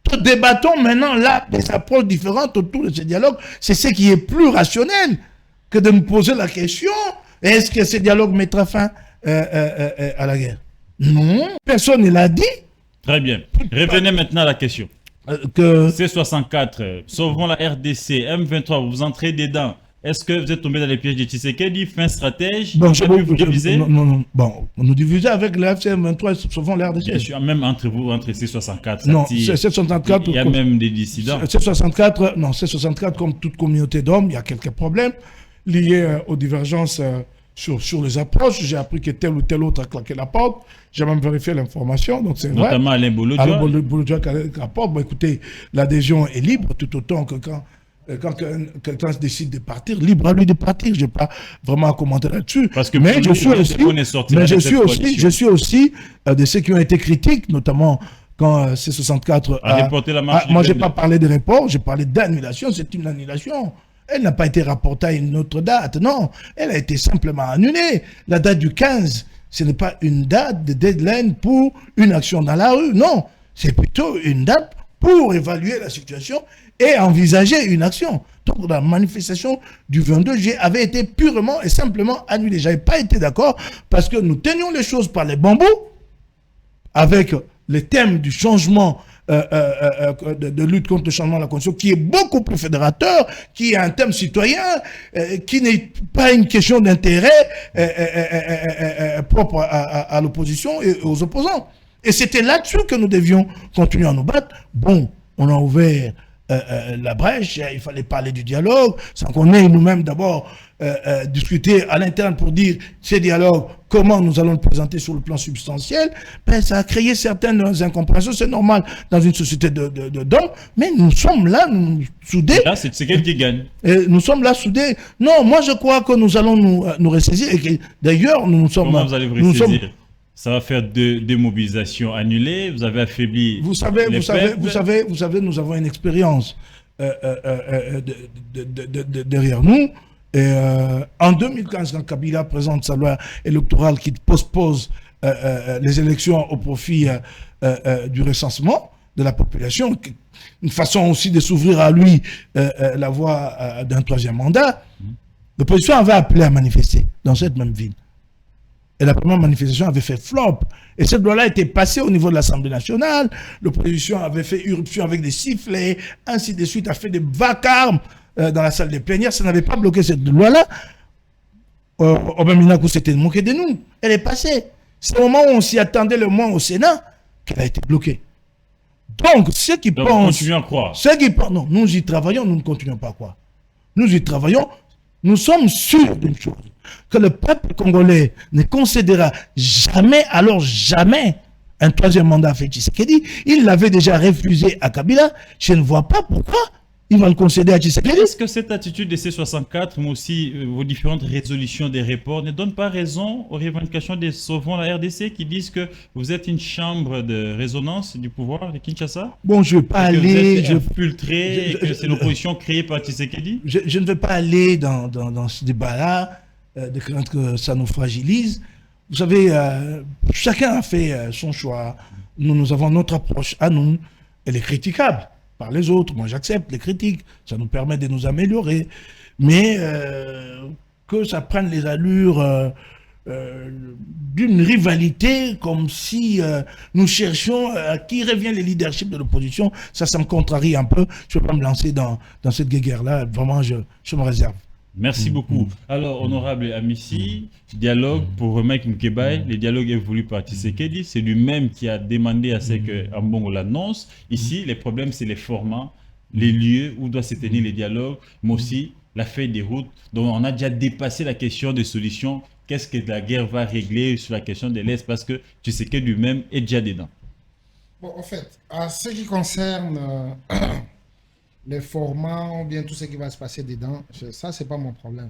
Nous débattons maintenant là des approches différentes autour de ce dialogue. C'est ce qui est plus rationnel que de me poser la question, est-ce que ce dialogue mettra fin à la guerre? Non, personne ne l'a dit. Très bien. Revenez maintenant à la question. que C64, sauvons la RDC, M23, vous entrez dedans. Est-ce que vous êtes tombé dans les pièges de Tshisekedi, fin stratège? bon, Vous avez vous diviser? non. Bon, nous diviser avec le FCM23 et souvent Bien l'RDC. sûr, même entre vous, entre C64, ça Non, tire. C64. Il y a même des dissidents. C64, non, C64, comme toute communauté d'hommes, il y a quelques problèmes liés aux divergences sur les approches. J'ai appris que tel ou tel autre a claqué la porte. J'ai même vérifié l'information, donc c'est vrai. Notamment Alain Bolodjoa. Alors, Bolodjoa qui a la porte, bon, écoutez, l'adhésion est libre tout autant que quand quelqu'un décide de partir, libre à lui de partir. Je n'ai pas vraiment à commenter là-dessus. Parce que mais je suis aussi de ceux qui ont été critiques, notamment quand C64 a reporté la marche. Moi, je n'ai pas parlé de report, j'ai parlé d'annulation. C'est une annulation. Elle n'a pas été rapportée à une autre date. Non, elle a été simplement annulée. La date du 15, ce n'est pas une date de deadline pour une action dans la rue. Non, c'est plutôt une date pour évaluer la situation et envisager une action. Donc la manifestation du 22 juillet avait été purement et simplement annulée. Je n'avais pas été d'accord parce que nous tenions les choses par les bambous avec le thème du changement de lutte contre le changement de la Constitution qui est beaucoup plus fédérateur, qui est un thème citoyen, qui n'est pas une question d'intérêt propre à l'opposition et aux opposants. Et c'était là-dessus que nous devions continuer à nous battre. Bon, on a ouvert la brèche, il fallait parler du dialogue, sans qu'on ait nous-mêmes d'abord discuté à l'interne pour dire ces dialogues, comment nous allons le présenter sur le plan substantiel. Ben, ça a créé certaines incompréhensions, c'est normal dans une société d'hommes, mais nous sommes là, nous soudés. Là, c'est quelqu'un qui gagne. Nous sommes là soudés. Non, moi je crois que nous allons nous ressaisir, et d'ailleurs nous sommes... Comment vous allez vous ressaisir? Ça va faire deux mobilisations annulées. Vous avez affaibli. Vous savez, nous avons une expérience derrière nous. Et en 2015, quand Kabila présente sa loi électorale qui postpose les élections au profit du recensement de la population, une façon aussi de s'ouvrir à lui la voie d'un troisième mandat, l'opposition avait appelé à manifester dans cette même ville. Et la première manifestation avait fait flop. Et cette loi-là était passée au niveau de l'Assemblée nationale. L'opposition avait fait irruption avec des sifflets, ainsi de suite, a fait des vacarmes dans la salle des plénières. Ça n'avait pas bloqué cette loi-là. Obama s'était moqué de nous. Elle est passée. C'est au moment où on s'y attendait le moins au Sénat qu'elle a été bloquée. Donc, ceux qui pensent... continuez à croire. Ceux qui pensent... Non, nous y travaillons, nous ne continuons pas à croire. Nous y travaillons. Nous sommes sûrs d'une chose, que le peuple congolais ne concédera jamais, alors jamais, un troisième mandat à Tshisekedi. Il l'avait déjà refusé à Kabila. Je ne vois pas pourquoi il va le concéder à Tshisekedi. Est-ce que cette attitude de C64, mais aussi vos différentes résolutions des reports, ne donnent pas raison aux revendications des sauvons la RDC qui disent que vous êtes une chambre de résonance du pouvoir de Kinshasa? Bon, je ne vais pas aller... Infiltré, que c'est l'opposition créée par Tshisekedi? Je ne vais pas aller dans ce débat-là, de crainte que ça nous fragilise. Vous savez, chacun a fait son choix. Nous avons notre approche à nous. Elle est critiquable par les autres. Moi, j'accepte les critiques. Ça nous permet de nous améliorer. Mais que ça prenne les allures d'une rivalité, comme si nous cherchions à qui revient le leadership de l'opposition, ça me contrarie un peu. Je ne vais pas me lancer dans cette guerre-là. Vraiment, je me réserve. Merci beaucoup. Alors, honorable Amici, dialogue pour Mike Mkebaye, le dialogue est voulu par Tshisekedi. C'est lui-même qui a demandé à ce que Ambongo l'annonce. Ici, les problèmes, c'est les formats, les lieux où doit se tenir les dialogues, mais aussi la feuille des routes. Donc, on a déjà dépassé la question des solutions. Qu'est-ce que la guerre va régler sur la question de l'Est? Parce que Tshisekedi lui-même est déjà dedans. Bon, en fait, à ce qui concerne les formats ou bien tout ce qui va se passer dedans, ça, c'est pas mon problème.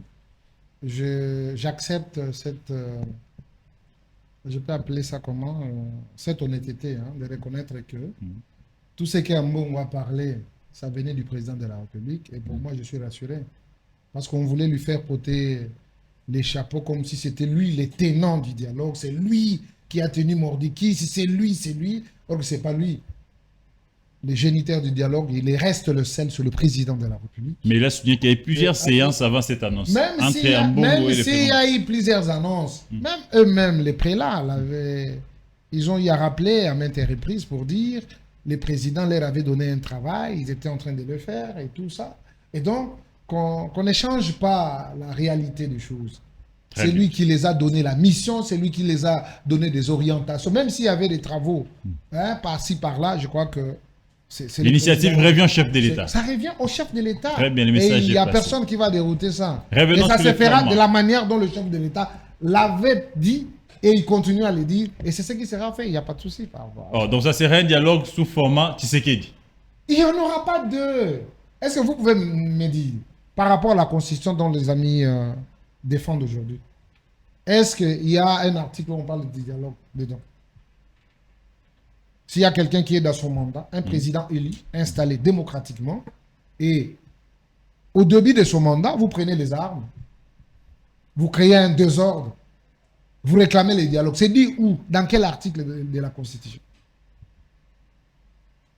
J'accepte cette, je peux appeler ça comment, cette honnêteté, hein, de reconnaître que tout ce qu'Ambongo a parlé, ça venait du président de la République. Et pour moi, je suis rassuré. Parce qu'on voulait lui faire porter les chapeaux comme si c'était lui le tenant du dialogue. C'est lui qui a tenu Mordiki. Si c'est lui, c'est lui. Or que ce n'est pas lui. Les géniteurs du dialogue, il reste le sel sur le président de la République. Mais il a souligné qu'il y avait plusieurs séances avant cette annonce. Même s'il y a eu plusieurs annonces, même eux-mêmes, les prélats, ils ont y à rappeler à maintes reprises pour dire les présidents leur avaient donné un travail, ils étaient en train de le faire et tout ça. Et donc, qu'on n'échange pas la réalité des choses. Très C'est bien. lui qui les a donné la mission, c'est lui qui les a donné des orientations. Même s'il y avait des travaux hein, par-ci, par-là, je crois que c'est le L'initiative président. revient au chef de l'État. Ça revient au chef de l'État. Très bien, le Et message il n'y est a passé. personne qui va dérouter ça. Revenons et ça sur se les fera formats. de la manière dont le chef de l'État l'avait dit et il continue à le dire. Et c'est ce qui sera fait. Il n'y a pas de souci par rapport à ça. Oh, donc ça serait un dialogue sous format Tshisekedi. Il n'y en aura pas deux. Est-ce que vous pouvez me dire, par rapport à la Constitution dont les amis défendent aujourd'hui, est-ce qu'il y a un article où on parle de dialogue dedans? S'il y a quelqu'un qui est dans son mandat, un président élu, installé démocratiquement, et au début de son mandat, vous prenez les armes, vous créez un désordre, vous réclamez les dialogues. C'est dit où? Dans quel article de la Constitution?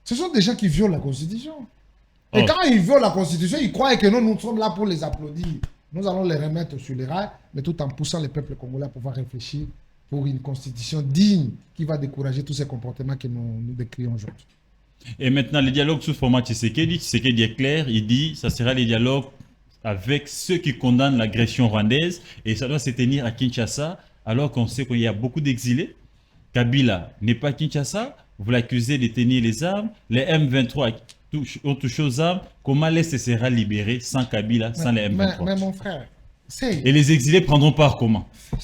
Ce sont des gens qui violent la Constitution. Et Oh. quand ils violent la Constitution, ils croient que nous sommes là pour les applaudir. Nous allons les remettre sur les rails, mais tout en poussant le peuple congolais à pouvoir réfléchir pour une constitution digne qui va décourager tous ces comportements que nous décrivons aujourd'hui. Et maintenant, les dialogues sous format Tshisekedi, Tshisekedi est clair, il dit ça sera les dialogues avec ceux qui condamnent l'agression rwandaise et ça doit se tenir à Kinshasa alors qu'on sait qu'il y a beaucoup d'exilés. Kabila n'est pas à Kinshasa, vous l'accusez de tenir les armes, les M23 ont touché aux armes, comment l'Est sera libéré sans Kabila, sans les M23? Mais mon frère, c'est... Et les exilés prendront part comment? Vous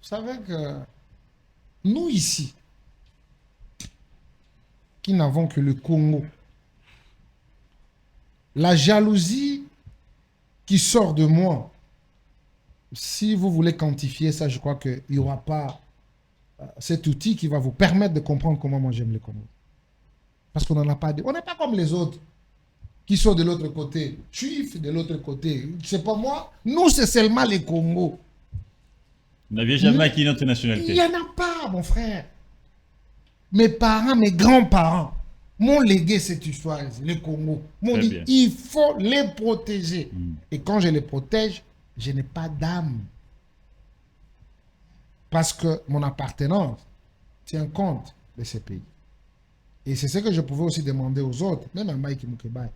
savez que nous ici, qui n'avons que le Congo, la jalousie qui sort de moi, si vous voulez quantifier ça, je crois qu'il n'y aura pas cet outil qui va vous permettre de comprendre comment moi j'aime le Congo. Parce qu'on n'en a pas. On n'est pas comme les autres qui sont de l'autre côté. Juifs de l'autre côté. C'est pas moi. Nous, c'est seulement les Congo. Vous n'aviez jamais acquis notre Il nationalité. n'y en a pas, mon frère. Mes parents, mes grands-parents m'ont légué cette histoire, le Congo. M'ont Très dit, bien. il faut les protéger. Et quand je les protège, je n'ai pas d'âme. Parce que mon appartenance tient compte de ces pays. Et c'est ce que je pouvais aussi demander aux autres, même à Mike Mukebai.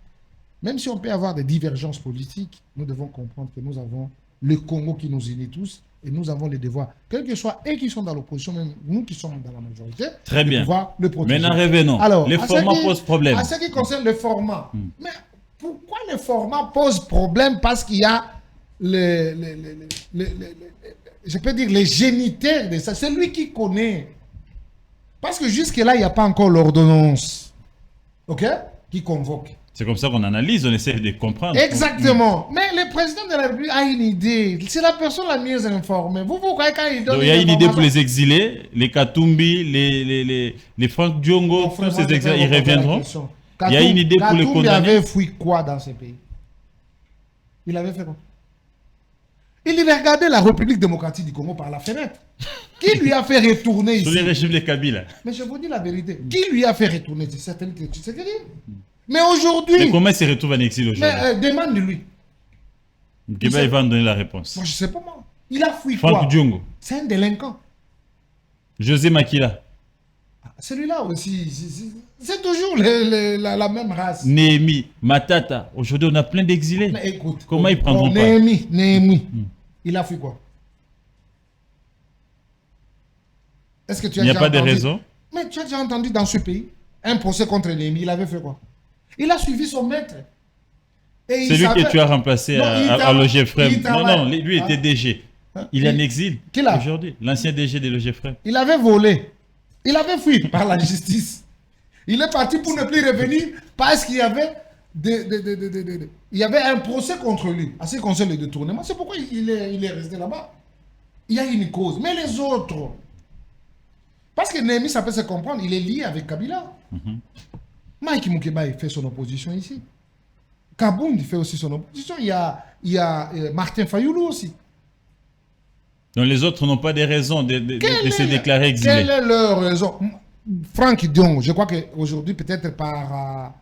Même si on peut avoir des divergences politiques, nous devons comprendre que nous avons le Congo qui nous unit tous et nous avons les devoirs, quels que soient eux qui sont dans l'opposition, même nous qui sommes dans la majorité, Très de bien. pouvoir le protéger. Maintenant, revenons. Alors, Le à ce format qui- pose problème. À ce qui concerne le format, mais pourquoi le format pose problème? Parce qu'il y a je peux dire les géniteurs de ça. C'est lui qui connaît. Parce que jusque-là, il n'y a pas encore l'ordonnance. OK? Qui convoque. C'est comme ça qu'on analyse, on essaie de comprendre. Exactement. Mais le président de la République a une idée. C'est la personne la mieux informée. Vous voyez quand il donne Donc, il y a une idée pour information- les exilés, les Katumbi, les Franck Diongo, Mon tous frère, ces moi, je exilés, vais ils vous poser la reviendront. question. Il y a une idée pour les Katumbi condamner. avait fui quoi dans ces pays? Il avait fait quoi? Il regardait la République démocratique du Congo par la fenêtre. Qui lui a fait retourner Sous les ici? régimes de Kabila. Mais je vous dis la vérité. Qui lui a fait retourner? C'est certain que tu sais que mais Mais aujourd'hui, comment il se retrouve en exil aujourd'hui? demande-lui. Kabila, il va nous donner la réponse. Moi, je sais pas moi. Il a fui Franck quoi? Diongo, C'est un délinquant. José Makila, Celui-là aussi, c'est toujours la même race. Néhémie, Matata. Aujourd'hui, on a plein d'exilés. Mais écoute, Comment ils prendront part? Néhémie, il a fui quoi? Est-ce que tu as Il n'y a déjà pas de entendu- raison. Mais tu as déjà entendu dans ce pays un procès contre Néhémie, il avait fait quoi? Il a suivi son maître. Et il C'est lui savait- que tu as remplacé Non, il à travaille- l'OGFREM. il Non, travaille. non, lui Hein? était DG. Hein? Il est en Qui- exil qui l'a? aujourd'hui. L'ancien DG de l'OGFREM. Il avait volé. Il avait fui par la justice. Il est parti pour ne plus revenir parce qu'il y avait il y avait un procès contre lui. À ce qui concerne le détournement. C'est pourquoi il est resté là-bas. Il y a une cause. Mais les autres. Parce que Néhémie, ça peut se comprendre. Il est lié avec Kabila. Mike Mukeba, il fait son opposition ici. Kabound, il fait aussi son opposition. Il y a Martin Fayoulou aussi. Donc les autres n'ont pas de raison de se déclarer Quelle exilés. est leur raison? Franck Dion, je crois qu'aujourd'hui, peut-être par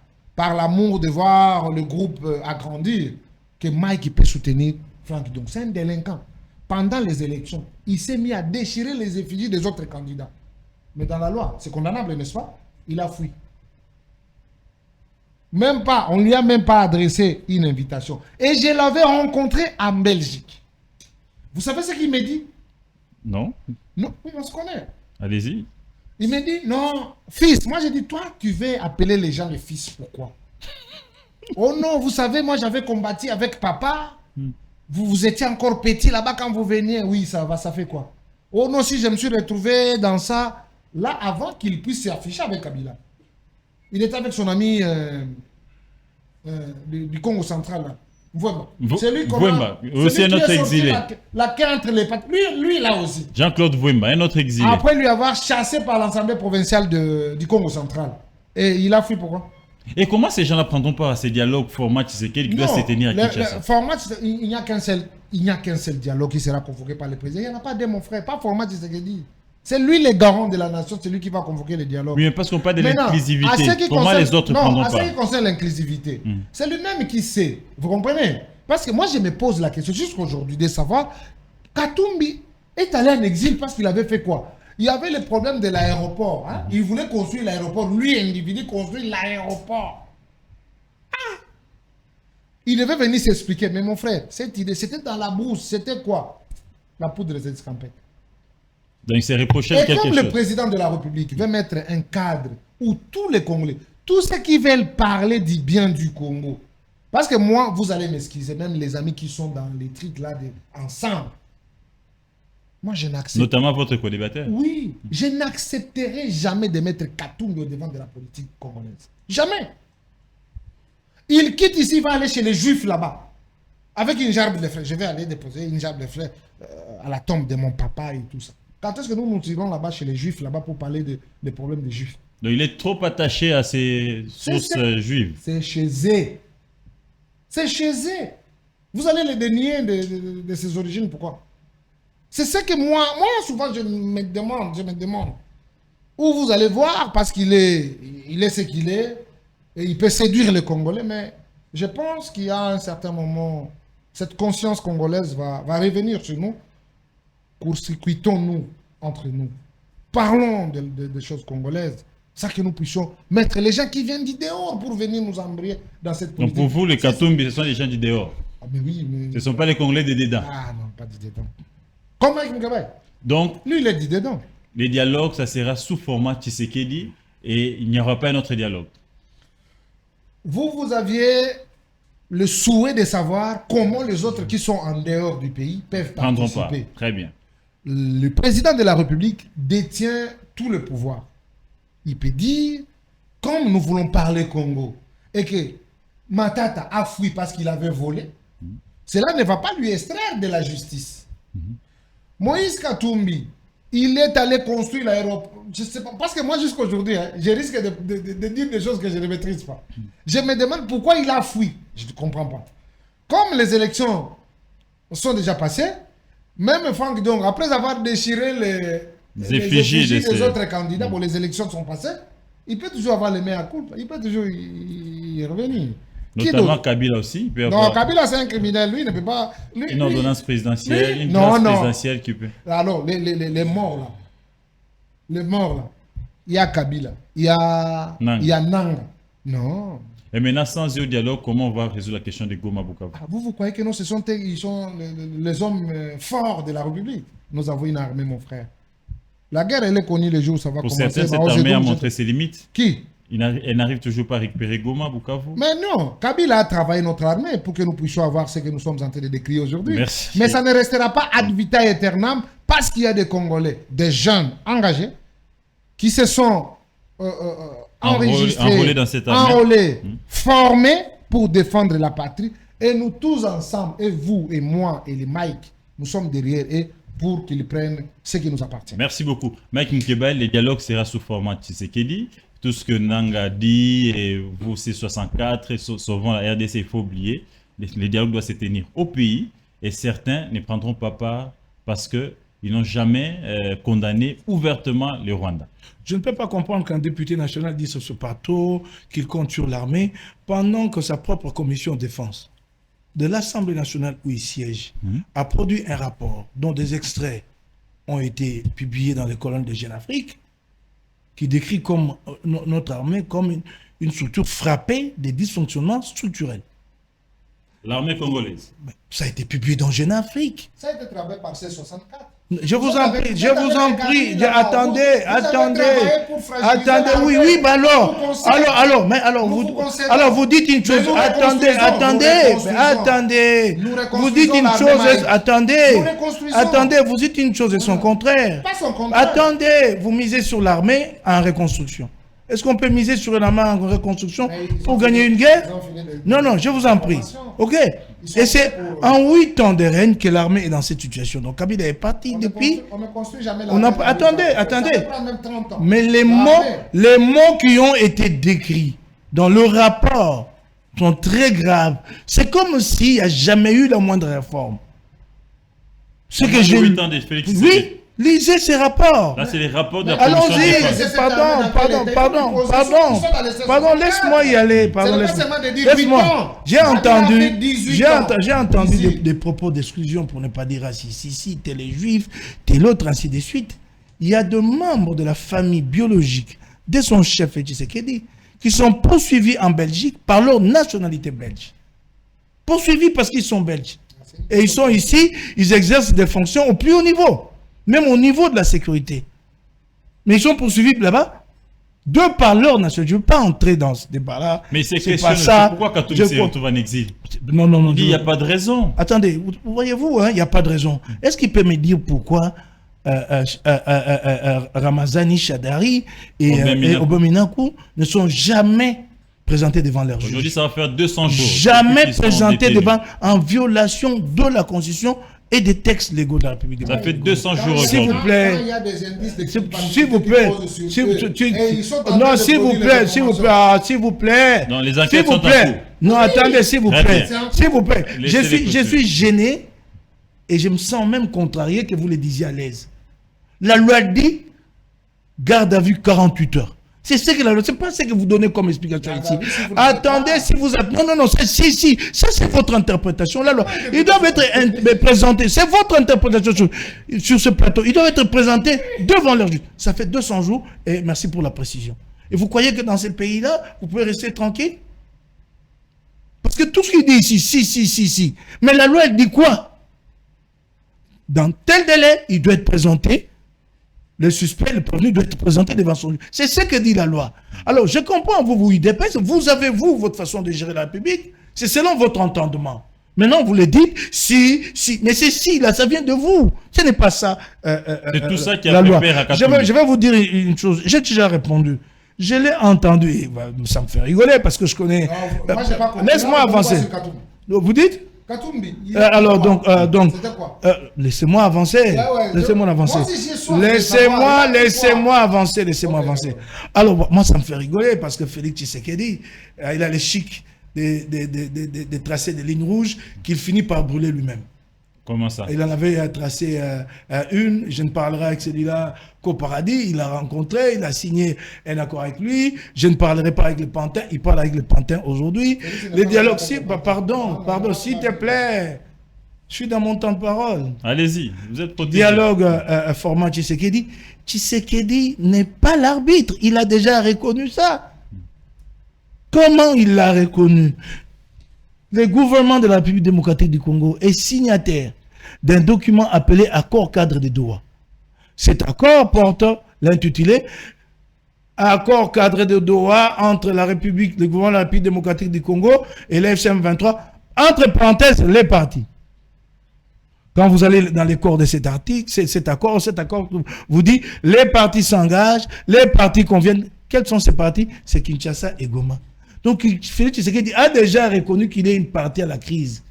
l'amour de voir le groupe agrandir, que Mike peut soutenir Franck Dion. C'est un délinquant. Pendant les élections, il s'est mis à déchirer les effigies des autres candidats. mais dans la loi. C'est condamnable, n'est-ce pas? Il a fui. Même pas, on lui a même pas adressé une invitation. Et je l'avais rencontré en Belgique. Vous savez ce qu'il me dit? Non? Non, oui, on se connaît. Allez-y. Il me dit, non, fils. Moi, j'ai dit, toi, tu veux appeler les gens les fils. Pourquoi? Oh non, vous savez, moi, j'avais combattu avec papa. Vous étiez encore petit là-bas quand vous veniez. Oui, ça va, ça fait quoi? Oh non, si je me suis retrouvé dans ça, là, avant qu'il puisse s'afficher avec Kabila. Il était avec son ami du Congo central, là. Vouemba. C'est lui Vouemba, aussi un autre exilé. La queue entre les pattes. Lui, là aussi. Jean-Claude Vouemba, un autre exilé. Après lui avoir chassé par l'Assemblée provinciale du Congo central. Et il a fui pourquoi? Et comment ces gens-là prendront part à ces dialogues format Tshisekedi qui doit se tenir à Kinshasa? Format, il n'y a qu'un seul dialogue qui sera convoqué par le président. Il n'y en a pas deux, mon frère. Pas format Tshisekedi. C'est lui le garant de la nation, c'est lui qui va convoquer le dialogue. Oui, mais parce qu'on parle de l'inclusivité. Comment les autres prendront part? En ce qui concerne l'inclusivité, c'est lui-même qui sait. Vous comprenez? Parce que moi, je me pose la question jusqu'aujourd'hui de savoir Katumbi est allé en exil parce qu'il avait fait quoi? Il y avait le problème de l'aéroport. Hein? Il voulait construire l'aéroport. Lui, individu, construire l'aéroport. Ah! Il devait venir s'expliquer. Mais mon frère, cette idée, c'était dans la brousse. C'était quoi? La poudre des escampettes. Donc il s'est reproché quelque chose. Et comme le président de la République veut mettre un cadre où tous les Congolais, tous ceux qui veulent parler du bien du Congo, parce que moi, vous allez m'excuser, même les amis qui sont dans les trucs là, ensemble, moi je n'accepte pas. Notamment votre co-débatteur. Oui, je n'accepterai jamais de mettre Katumbi au devant de la politique congolaise. Jamais. Il quitte ici, il va aller chez les Juifs là-bas, avec une gerbe de fleurs. Je vais aller déposer une gerbe de fleurs à la tombe de mon papa et tout ça. Quand est-ce que nous irons là-bas chez les Juifs, là-bas pour parler des problèmes des Juifs? Donc il est trop attaché à ses sources juives. C'est chez eux. C'est chez eux. Vous allez les dénier de ses origines, pourquoi? C'est ce que moi souvent je me demande. Où vous allez voir, parce qu'il est ce qu'il est, et il peut séduire les Congolais, mais je pense qu'il y a un certain moment, cette conscience congolaise va revenir sur nous. Court-circuitons-nous entre nous. Parlons des choses congolaises. Ça que nous puissions mettre les gens qui viennent du dehors pour venir nous embrayer dans cette politique. Donc pour vous, les Katumbi, ce sont les gens du dehors. Ah mais oui, mais... Ce ne sont pas les Congolais de dedans. Ah non, pas du dedans. Comme Mike Mugabe. Donc, lui, il est du dedans. Les dialogues, ça sera sous format Tshisekedi et il n'y aura pas un autre dialogue. Vous aviez le souhait de savoir comment les autres qui sont en dehors du pays peuvent participer. Très bien. Le président de la République détient tout le pouvoir. Il peut dire, comme nous voulons parler Congo, et que Matata a fui parce qu'il avait volé, cela ne va pas lui extraire de la justice. Moïse Katumbi, il est allé construire l'aéroport. Je sais pas, parce que moi jusqu'à aujourd'hui, je risque de dire des choses que je ne maîtrise pas. Je me demande pourquoi il a fui. Je ne comprends pas. Comme les élections sont déjà passées, même Franck Dong, après avoir déchiré les effigies des autres candidats, bon, les élections sont passées, il peut toujours avoir les mains à coupe, il peut toujours y revenir. Notamment Kabila aussi. Il peut non, avoir... Kabila c'est un criminel, lui ne peut pas... une ordonnance présidentielle, une grâce présidentielle qui peut... Alors, les morts là, il y a Kabila, il y a Nanga. Non. Et maintenant, sans eux dialogue, comment on va résoudre la question de Goma Bukavu? Vous croyez que non, ils sont les hommes forts de la République? Nous avons une armée, mon frère. La guerre, elle est connue le jour où ça va commencer. Pour certains, cette armée a montré ses limites. Qui? Elle n'arrive toujours pas à récupérer Goma Bukavu. Mais non, Kabila a travaillé notre armée pour que nous puissions avoir ce que nous sommes en train de décrire aujourd'hui. Mais ça ne restera pas ad vitam aeternam parce qu'il y a des Congolais, des jeunes engagés qui se sont... enrôlés dans cette armée, enrôlés, formés pour défendre la patrie. Et nous tous ensemble, et vous, et moi, et les Mike, nous sommes derrière eux pour qu'ils prennent ce qui nous appartient. Merci beaucoup. Mike Mukeba, le dialogue sera sous format Tshisekedi. Tout ce que Nanga dit, et vous, C64, et souvent la RDC, il faut oublier, le dialogue doit se tenir au pays, et certains ne prendront pas part parce que ils n'ont jamais condamné ouvertement le Rwanda. Je ne peux pas comprendre qu'un député national dise sur ce plateau qu'il compte sur l'armée pendant que sa propre commission défense de l'Assemblée nationale où il siège a produit un rapport dont des extraits ont été publiés dans les colonnes de Jeune Afrique qui décrit comme, notre armée comme une structure frappée des dysfonctionnements structurels. L'armée congolaise. Ça a été publié dans Jeune Afrique. Ça a été travaillé par C64. Je vous en prie, attendez, oui, mais alors vous dites une chose, attendez, vous dites une chose, attendez, vous dites une chose et son contraire. Attendez, vous misez sur l'armée en reconstruction. Est-ce qu'on peut miser sur l'armée en reconstruction pour gagner une guerre? Non, je vous en prie. Ok. Et c'est en 8 ans de règne que l'armée est dans cette situation. Donc Kabila est parti depuis. On ne construit jamais l'armée. Attendez. Ça prend même 30 ans. Mais les mots qui ont été décrits dans le rapport sont très graves. C'est comme s'il n'y a jamais eu la moindre réforme. Ce que j'ai lu. Oui. Lisez ces rapports. Là, c'est les rapports de la commission Allons-y. des Pardon, laisse-moi y aller. Laisse-moi. J'ai entendu des propos d'exclusion, pour ne pas dire raciste. Ici, tel est juif, tel autre, ainsi de suite. Il y a de membres de la famille biologique de son chef Tshisekedi qui sont poursuivis en Belgique par leur nationalité belge. Poursuivis parce qu'ils sont belges. Et ils sont ici, ils exercent des fonctions au plus haut niveau. Même au niveau de la sécurité. Mais ils sont poursuivis là-bas de par leur nationalité. Je ne veux pas entrer dans ce débat-là. Mais c'est pas ça. Pourquoi Katoum s'est retrouvé en exil? Non. Il n'y a pas de raison. Attendez, voyez-vous, il n'y a pas de raison. Est-ce qu'il peut me dire pourquoi Ramazani Chadari et Obominakou ne sont jamais présentés devant leur juge? Aujourd'hui, ça va faire 200 jours. Jamais présentés devant, en violation de la Constitution et des textes légaux de la République. Ça fait 200 jours aujourd'hui. S'il vous plaît. S'il vous plaît. Non, les enquêtes sont en cours. Non, attendez, s'il vous plaît. S'il vous plaît. Je suis gêné et je me sens même contrarié que vous le disiez à l'aise. La loi dit garde à vue 48 heures. C'est ce que la loi, c'est pas ce que vous donnez comme explication ici. Attendez, si vous êtes... Non, ça c'est votre interprétation. La loi, ils doivent être présentés, c'est votre interprétation sur ce plateau. Ils doivent être présentés devant leur juge. Ça fait 200 jours et merci pour la précision. Et vous croyez que dans ce pays-là, vous pouvez rester tranquille? Parce que tout ce qu'il dit ici, si. Mais la loi, elle dit quoi? Dans tel délai, il doit être présenté. Le suspect, le prévenu doit être présenté devant son juge. C'est ce que dit la loi. Alors, je comprends, vous IDPS, vous avez, votre façon de gérer la République. C'est selon votre entendement. Maintenant, vous le dites, mais c'est si, là, ça vient de vous. Ce n'est pas ça. C'est tout ça qui a fait peur à Katoum. Je vais vous dire une chose. J'ai déjà répondu. Je l'ai entendu. Et, ça me fait rigoler parce que je connais. Laisse-moi avancer. Vous dites? Alors donc laissez-moi avancer. Laissez-moi avancer. Alors moi ça me fait rigoler parce que Félix Tshisekedi, il a le chic de tracer des lignes rouges qu'il finit par brûler lui-même. Comment ça? Il en avait tracé une, je ne parlerai avec celui-là qu'au paradis, il l'a rencontré, il a signé un accord avec lui, je ne parlerai pas avec le Pantin, il parle avec le Pantin aujourd'hui. Les dialogues, pardon, s'il te plaît, je suis dans mon temps de parole. Allez-y, vous êtes protégé. Dialogue format Tshisekedi. Tshisekedi n'est pas l'arbitre, il a déjà reconnu ça. Comment il l'a reconnu? Le gouvernement de la République démocratique du Congo est signataire d'un document appelé Accord cadre de Doha. Cet accord porte l'intitulé Accord cadre de Doha entre le gouvernement de la République démocratique du Congo et l'FCM 23, entre parenthèses, les partis. Quand vous allez dans les corps de cet article, cet accord vous dit les partis s'engagent, les partis conviennent. Quels sont ces partis? C'est Kinshasa et Goma. Donc, Félix Tshisekedi a déjà reconnu qu'il est une partie à la crise,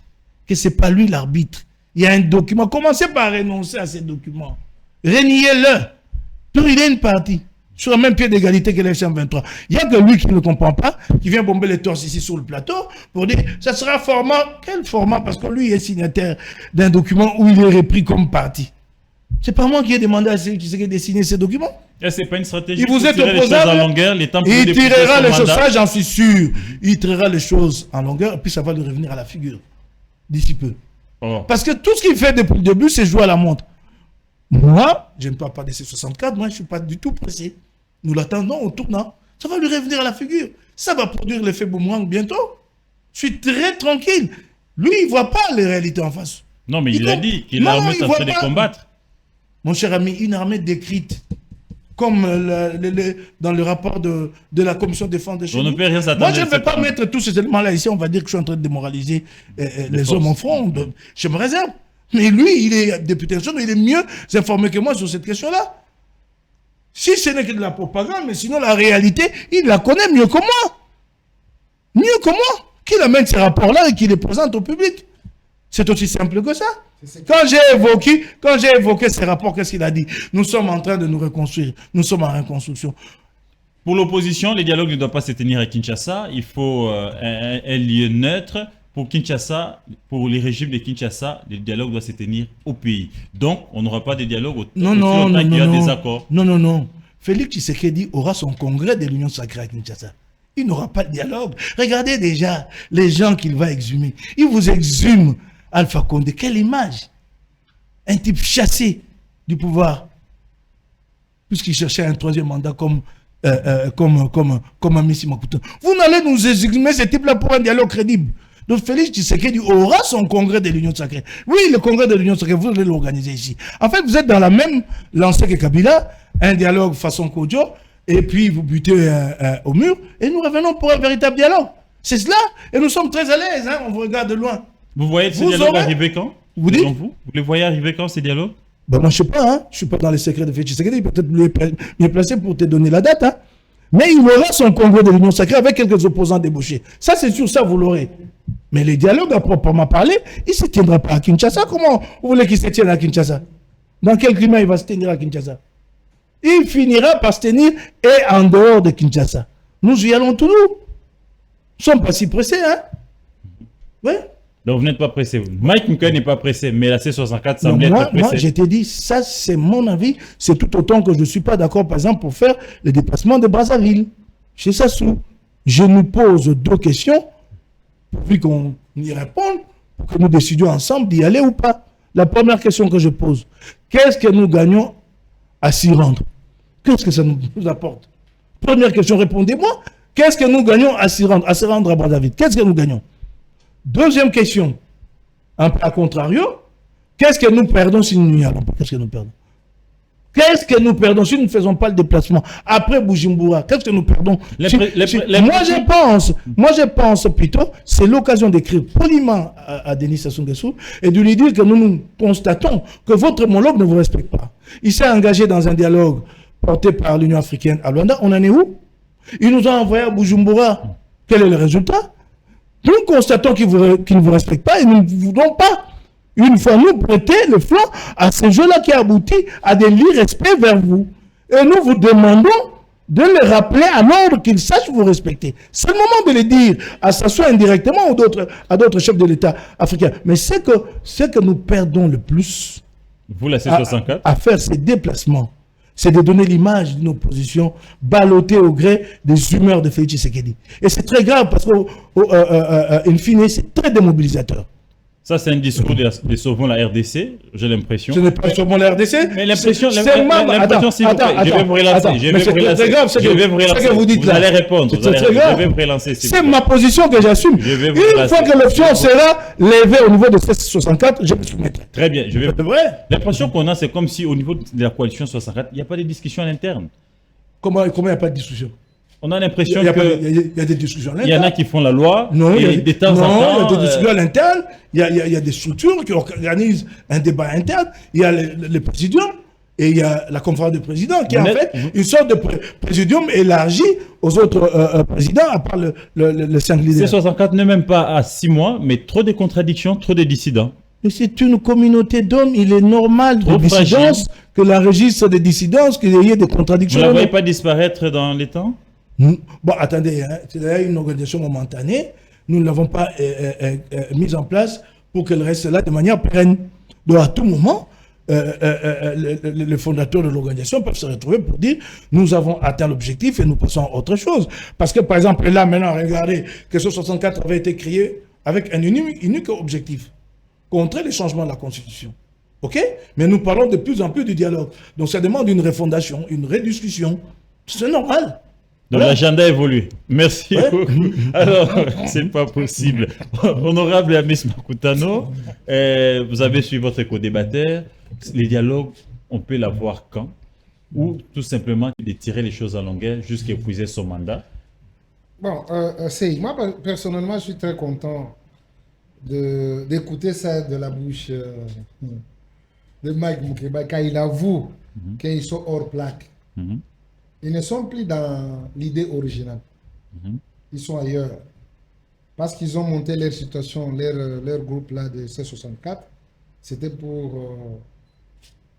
que ce n'est pas lui l'arbitre. Il y a un document. Commencez par renoncer à ces documents. Reniez-le. Donc, il est une partie, sur le même pied d'égalité que l'FCM 23. Il n'y a que lui qui ne comprend pas, qui vient bomber les torses ici sur le plateau, pour dire, ça sera format. Quel format? Parce que lui est signataire d'un document où il est repris comme parti. C'est pas moi qui ai demandé à Félix Tshisekedi de signer ces documents. C'est pas une stratégie. Il vous est opposable. Il tirera les choses, ça j'en suis sûr. Il tirera les choses en longueur et puis ça va lui revenir à la figure d'ici peu. Parce que tout ce qu'il fait depuis le début, c'est jouer à la montre. Moi, je ne parle pas de ces 64, moi je ne suis pas du tout pressé. Nous l'attendons au tournant. Ça va lui revenir à la figure. Ça va produire l'effet boomerang bientôt. Je suis très tranquille. Lui, il ne voit pas les réalités en face. Non, mais il a dit qu'il l'armée est en train de combattre. Mon cher ami, une armée décrite comme dans le rapport de la commission de défense de chez On ne nous. peut rien s'attendre. Moi, je ne vais pas mettre tous ces éléments-là ici. On va dire que je suis en train de démoraliser les hommes en front. Je me réserve. Mais lui, il est député national, il est mieux informé que moi sur cette question-là. Si ce n'est que de la propagande, mais sinon la réalité, il la connaît mieux que moi. Mieux que moi. Qu'il amène ces rapports-là et qu'il les présente au public. C'est aussi simple que ça. Quand j'ai évoqué ces rapports, qu'est-ce qu'il a dit? Nous sommes en train de nous reconstruire. Nous sommes en reconstruction. Pour l'opposition, les dialogues ne doivent pas se tenir à Kinshasa. Il faut un lieu neutre. Pour Kinshasa, pour les régimes de Kinshasa, les dialogues doivent se tenir au pays. Donc, on n'aura pas de dialogue qu'il y a des accords. Non. Félix Tshisekedi aura son congrès de l'Union sacrée à Kinshasa. Il n'aura pas de dialogue. Regardez déjà les gens qu'il va exhumer. Il vous exhume Alpha Condé. Quelle image! Un type chassé du pouvoir. Puisqu'il cherchait un troisième mandat comme Amissi Makuta. Vous n'allez nous exhumer ce type-là pour un dialogue crédible. Donc Félix Tshisekedi aura son congrès de l'Union sacrée. Oui, le congrès de l'Union sacrée, vous allez l'organiser ici. En fait, vous êtes dans la même lancée que Kabila, un dialogue façon Kodjo, et puis vous butez au mur, et nous revenons pour un véritable dialogue. C'est cela, et nous sommes très à l'aise, hein, on vous regarde de loin. Vous voyez ces dialogues arriver quand? Vous dites? Vous les voyez arriver quand, ces dialogues? Ben moi, je ne sais pas, hein. Je ne suis pas dans les secrets de Félix Tshisekedi, peut-être mieux placé pour te donner la date, hein. Mais il aura son congrès de l'Union sacrée avec quelques opposants débauchés. Ça, c'est sûr, ça, vous l'aurez. Mais les dialogues, à proprement parler, il ne se tiendra pas à Kinshasa. Comment vous voulez qu'il se tienne à Kinshasa? Dans quel climat il va se tenir à Kinshasa? Il finira par se tenir et en dehors de Kinshasa. Nous y allons tous nous. Nous ne sommes pas si pressés, hein? Oui. Donc vous n'êtes pas pressé. Vous. Mike Mouka n'est pas pressé, mais la C64 semble être pressée. Moi, je t'ai dit, ça c'est mon avis. C'est tout autant que je ne suis pas d'accord, par exemple, pour faire le déplacement de Brazzaville. Chez Sassou. Je nous pose deux questions, puis qu'on y réponde, pour que nous décidions ensemble d'y aller ou pas. La première question que je pose, qu'est-ce que nous gagnons à s'y rendre? Qu'est-ce que ça nous apporte? Première question, répondez-moi. Qu'est-ce que nous gagnons à s'y rendre à Brazzaville? Qu'est-ce que nous gagnons? Deuxième question, un peu à contrario, qu'est-ce que nous perdons si nous n'y allons pas? Qu'est-ce que nous perdons? Qu'est-ce que nous perdons si nous ne faisons pas le déplacement? Après Bujumbura, qu'est-ce que nous perdons? Moi, je pense plutôt, c'est l'occasion d'écrire poliment à Denis Sassou Nguesso et de lui dire que nous constatons que votre homologue ne vous respecte pas. Il s'est engagé dans un dialogue porté par l'Union africaine à Luanda. On en est où? Il nous a envoyé à Bujumbura. Quel est le résultat? Nous constatons qu'il ne vous respecte pas et nous ne voulons pas, une fois nous, prêter le flanc à ce jeu-là qui aboutit à des l'irrespect vers vous. Et nous vous demandons de le rappeler à l'ordre qu'il sache vous respecter. C'est le moment de le dire, à Sassou indirectement ou à d'autres chefs de l'État africain. Mais c'est que nous perdons le plus vous, la C64, à faire ces déplacements. C'est de donner l'image d'une opposition ballottée au gré des humeurs de Félix Tshisekedi. Et c'est très grave parce qu'in fine, c'est très démobilisateur. Ça, c'est un discours de sauvons la RDC, j'ai l'impression. Ce n'est pas sauvons la RDC. Mais l'impression, c'est s'il vous plaît, je vais vous relancer. Je vais vous relancer. Que vous dites vous allez répondre. Je vais vous relancer. C'est ma position que j'assume. Une fois que l'option sera levée au niveau de 1664, je me soumettrai. Très bien. L'impression qu'on a, c'est comme si au niveau de la coalition 64, il n'y a pas de discussion à l'interne. Comment il n'y a pas de discussion? On a l'impression qu'il y a des discussions à l'interne. Il y en a qui font la loi. Non, il y a des discussions à l'interne. Il y a des structures qui organisent un débat interne. Il y a le présidium et il y a la conférence de présidents qui est en fait une sorte de présidium élargi aux autres présidents à part le 5 leaders. C64 n'est même pas à 6 mois, mais trop de contradictions, trop de dissidents. Mais c'est une communauté d'hommes, il est normal de dissidence, que la registre des dissidences, qu'il y ait des contradictions. Vous ne la voyez pas disparaître dans les temps? Bon, attendez, hein, c'est une organisation momentanée. Nous ne l'avons pas mise en place pour qu'elle reste là de manière pérenne. Donc, à tout moment, les fondateurs de l'organisation peuvent se retrouver pour dire nous avons atteint l'objectif et nous passons à autre chose. Parce que, par exemple, là, maintenant, regardez que ce 64 avait été créé avec un unique objectif contrer les changements de la Constitution. OK? Mais nous parlons de plus en plus du dialogue. Donc, ça demande une refondation, une rediscussion. C'est normal. Donc Ouais. l'agenda évolue. Merci Ouais. beaucoup. Alors, c'est pas possible. Honorable Amis Makutano, vous avez suivi votre co-débatteur. Les dialogues, on peut l'avoir quand? Ou tout simplement de tirer les choses à longueur jusqu'à épuiser son mandat? Bon, moi personnellement, je suis très content d'écouter ça de la bouche de Mike Moukeba quand il avoue qu'ils sont hors plaque. Mhm. Ils ne sont plus dans l'idée originale. Mhm. Ils sont ailleurs. Parce qu'ils ont monté leur situation, leur groupe là de C64, c'était pour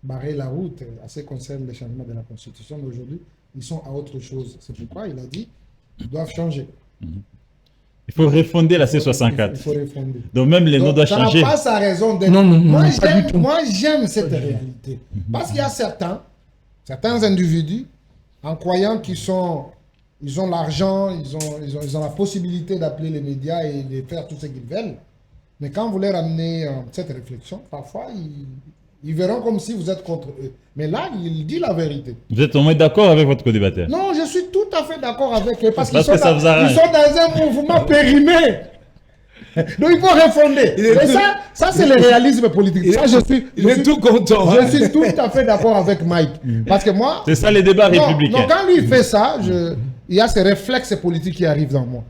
barrer la route à ce qui concerne le changement de la Constitution. Mais aujourd'hui, ils sont à autre chose. C'est pourquoi il a dit qu'ils doivent changer. Il faut refonder la Il C64. faut refonder. Donc même les noms Donc, doivent ça n'a changer. pas sa raison d'être. Non, non, non, pas du tout. Moi, j'aime cette réalité. Parce qu'il y a certains individus, en croyant ils ont l'argent, ils ont la possibilité d'appeler les médias et de faire tout ce qu'ils veulent. Mais quand vous leur amenez cette réflexion, parfois, ils verront comme si vous êtes contre eux. Mais là, il dit la vérité. Vous êtes au moins d'accord avec votre co-débatteur? Non, je suis tout à fait d'accord avec eux parce qu'ils Parce sont, que ça vous arrange. ils sont dans un mouvement périmé. Donc il faut refonder. Et ça c'est le réalisme politique. Ça, Il est tout content. je hein. suis tout à fait d'accord avec Mike. Parce que moi, C'est ça les débats non, républicains. quand lui il fait ça, il y a ces réflexes politiques qui arrivent dans moi.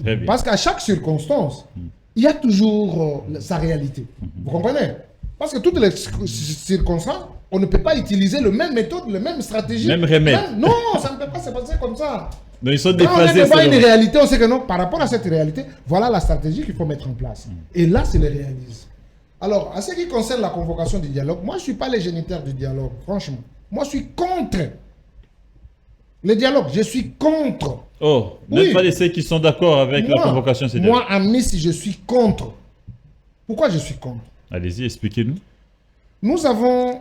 Très bien. Parce qu'à chaque circonstance, il y a toujours sa réalité. Vous comprenez? Parce que toutes les circonstances, on ne peut pas utiliser le même méthode, la même stratégie. Même remède. Non, ça ne peut pas se passer comme ça. Donc ils sont Quand on est déphasés. devant une selon- réalité, on sait que non, par rapport à cette réalité, voilà la stratégie qu'il faut mettre en place. Et là, c'est le réalisme. Alors, à ce qui concerne la convocation du dialogue, moi, je ne suis pas les géniteurs du dialogue, franchement. Moi, je suis contre le dialogue. Je suis contre. Oh, vous Oui. n'êtes pas de ceux qui sont d'accord avec la convocation de ces moi, dialogues. Amis, je suis contre. Pourquoi je suis contre? Allez-y, expliquez-nous. Nous avons,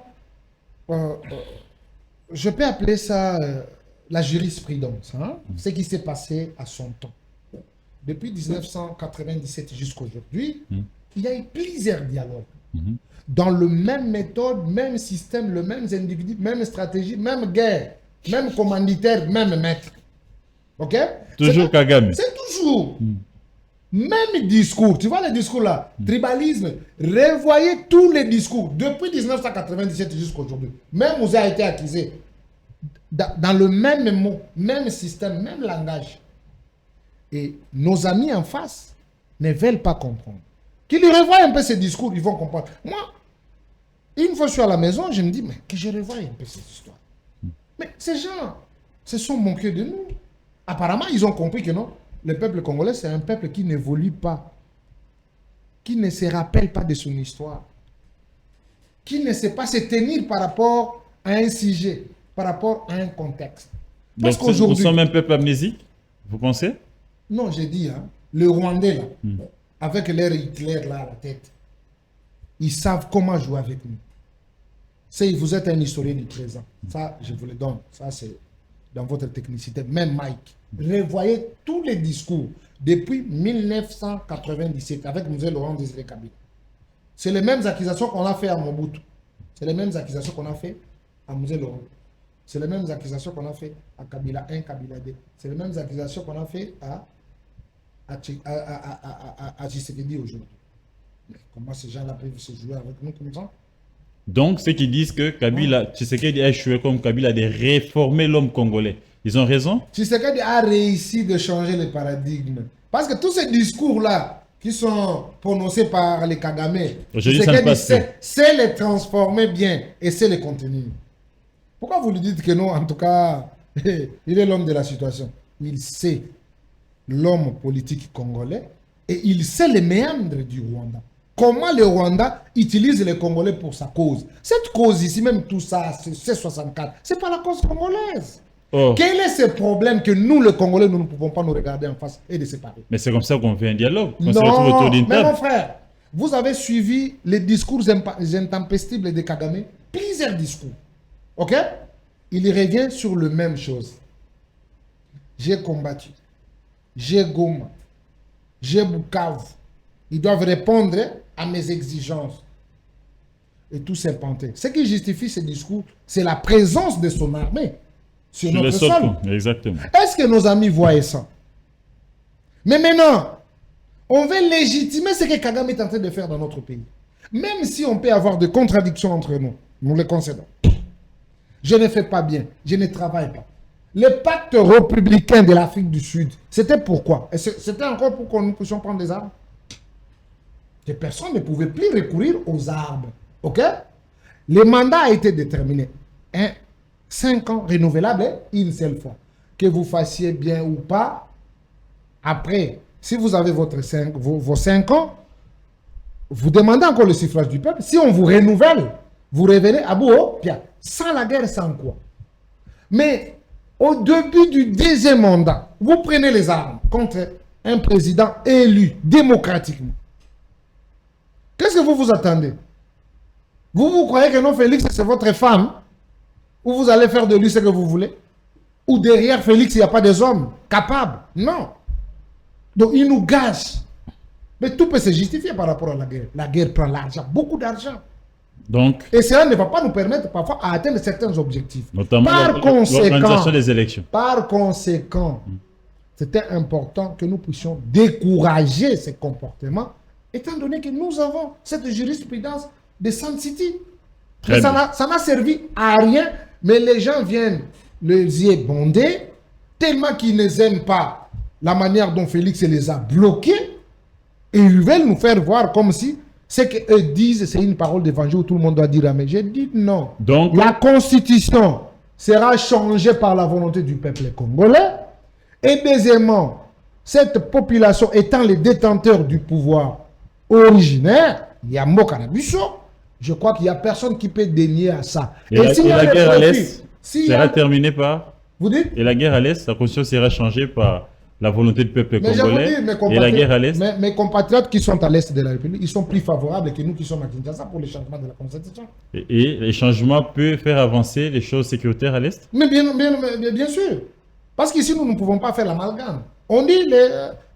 je peux appeler ça la jurisprudence, hein? Ce qui s'est passé à son temps. Depuis 1997 jusqu'à aujourd'hui, il y a eu plusieurs dialogues. Dans le même méthode, même système, le même individu, même stratégie, même guerre, même commanditaire, même maître. Ok? Toujours Kagame. C'est toujours. Même discours, tu vois les discours là, tribalisme, revoyez tous les discours depuis 1997 jusqu'à aujourd'hui. Même vous a été accusé dans le même mot, même système, même langage. Et nos amis en face ne veulent pas comprendre. Qu'ils revoient un peu ces discours, ils vont comprendre. Moi, une fois que je suis à la maison, je me dis, mais que je revoie un peu ces histoires. Mais ces gens se sont moqués de nous. Apparemment, ils ont compris que non, le peuple congolais, c'est un peuple qui n'évolue pas, qui ne se rappelle pas de son histoire, qui ne sait pas se tenir par rapport à un sujet, par rapport à un contexte. Parce Donc nous qu'aujourd'hui, sommes un peuple amnésique, vous pensez? non, j'ai dit, hein, le Rwandais, là, avec leur Hitler là à la tête, ils savent comment jouer avec nous. Vous êtes un historien du présent. Ça, je vous le donne. Ça, c'est dans votre technicité. Même Mike. Revoyez tous les discours depuis 1997 avec M. Laurent Désiré Kabila. C'est les mêmes accusations qu'on a fait à Mobutu. C'est les mêmes accusations qu'on a fait à M. Laurent. C'est les mêmes accusations qu'on a fait à Kabila 1, Kabila 2. C'est les mêmes accusations qu'on a fait à Tshisekedi aujourd'hui. Mais comment ces gens-là peuvent se jouer avec nous comme ça? Donc ceux qui disent que Kabila, Tshisekedi a échoué comme Kabila de réformer l'homme congolais, ils ont raison? Tshisekedi a réussi de changer le paradigme. Parce que tous ces discours-là qui sont prononcés par les Kagame, Aujourd'hui, ça ne passe plus. c'est les transformer bien et c'est les contenir. Pourquoi vous lui dites que non, en tout cas, il est l'homme de la situation? Il sait l'homme politique congolais et il sait les méandres du Rwanda. Comment le Rwanda utilise les Congolais pour sa cause. Cette cause ici, même tout ça, c'est 64, c'est pas la cause congolaise. Oh. Quel est ce problème que nous, les Congolais, nous ne pouvons pas nous regarder en face et de séparer? Mais c'est comme ça qu'on fait un dialogue. On se retrouve autour Non, d'une mais mon table. frère, vous avez suivi les discours intempestibles de Kagame, plusieurs discours. Ok? Il revient sur la même chose. J'ai combattu. J'ai Goma. J'ai Bukavu. Ils doivent répondre à mes exigences. Et tout s'est panté. Ce qui justifie ce discours, c'est la présence de son armée. sur Sur le notre sol. sol. Exactement. Est-ce que nos amis voient ça? Mais maintenant, on veut légitimer ce que Kagame est en train de faire dans notre pays. Même si on peut avoir des contradictions entre nous, nous les concédons. Je ne fais pas bien, je ne travaille pas. Le pacte républicain de l'Afrique du Sud, c'était pourquoi? C'était encore pour que nous puissions prendre des armes. Que personne ne pouvait plus recourir aux armes. OK? Le mandat a été déterminé. 5 ans renouvelables une seule fois. Que vous fassiez bien ou pas, après, si vous avez vos 5 ans, vous demandez encore le suffrage du peuple. Si on vous renouvelle, vous revenez à bout, sans la guerre, sans quoi. Mais au début du deuxième mandat, vous prenez les armes contre un président élu démocratiquement. Qu'est-ce que vous vous attendez? Vous croyez que non, Félix, c'est votre femme? Ou vous allez faire de lui ce que vous voulez? Ou derrière Félix, il n'y a pas des hommes capables? Non. Donc, il nous gâche. Mais tout peut se justifier par rapport à la guerre. La guerre prend l'argent, beaucoup d'argent. Donc, et cela ne va pas nous permettre parfois à atteindre certains objectifs. Notamment l'organisation des élections. Par conséquent, c'était important que nous puissions décourager ces comportements, étant donné que nous avons cette jurisprudence de Sun City. Ça n'a servi à rien, mais les gens viennent les yeux bondés, tellement qu'ils ne aiment pas la manière dont Félix les a bloqués, et ils veulent nous faire voir comme si ce qu'eux disent, c'est une parole d'évangile où tout le monde doit dire amen. J'ai dit non. Donc, la constitution sera changée par la volonté du peuple congolais. Et deuxièmement, cette population étant les détenteurs du pouvoir originaire, il y a Mokanabuso, je crois qu'il n'y a personne qui peut dénier à ça. Et la guerre à l'Est sera terminée par... Vous dites? Et la guerre à l'Est, la constitution sera changée par la volonté du peuple congolais. Et la guerre à l'Est. Mes compatriotes qui sont à l'Est de la République, ils sont plus favorables que nous qui sommes à Kinshasa pour les changements de la constitution. Et les changements peuvent faire avancer les choses sécuritaires à l'Est? Mais bien sûr. Parce qu'ici, nous ne pouvons pas faire l'amalgame. On dit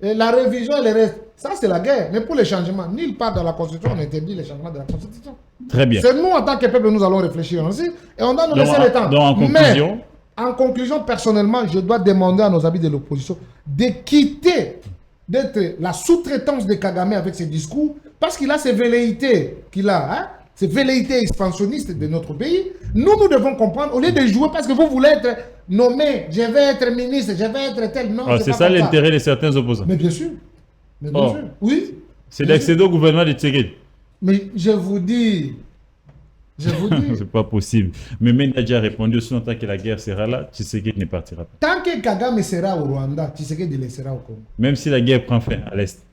la révision et le reste. Ça, c'est la guerre. Mais pour les changements, nulle part dans la Constitution, on interdit les changements de la Constitution. Très bien. C'est nous, en tant que peuple, nous allons réfléchir aussi. Et on doit nous laisser le temps. Donc, en conclusion... En conclusion, personnellement, je dois demander à nos amis de l'opposition de quitter d'être la sous-traitance de Kagame avec ses discours, parce qu'il a ces velléités ces velléités expansionnistes de notre pays. Nous devons comprendre, au lieu de jouer parce que vous voulez être nommé, je vais être ministre, je vais être tel, non. C'est ça l'intérêt de certains opposants. Mais bien sûr. Mais bien sûr. Oui. C'est d'accéder au gouvernement de Tshisekedi. Mais je vous dis... C'est pas possible. Mais Ménadja a répondu, aussi longtemps que la guerre sera là, Tshisekedi ne partira pas. Tant que Kagame sera au Rwanda, Tshisekedi le sera au Congo. Même si la guerre prend fin à l'Est.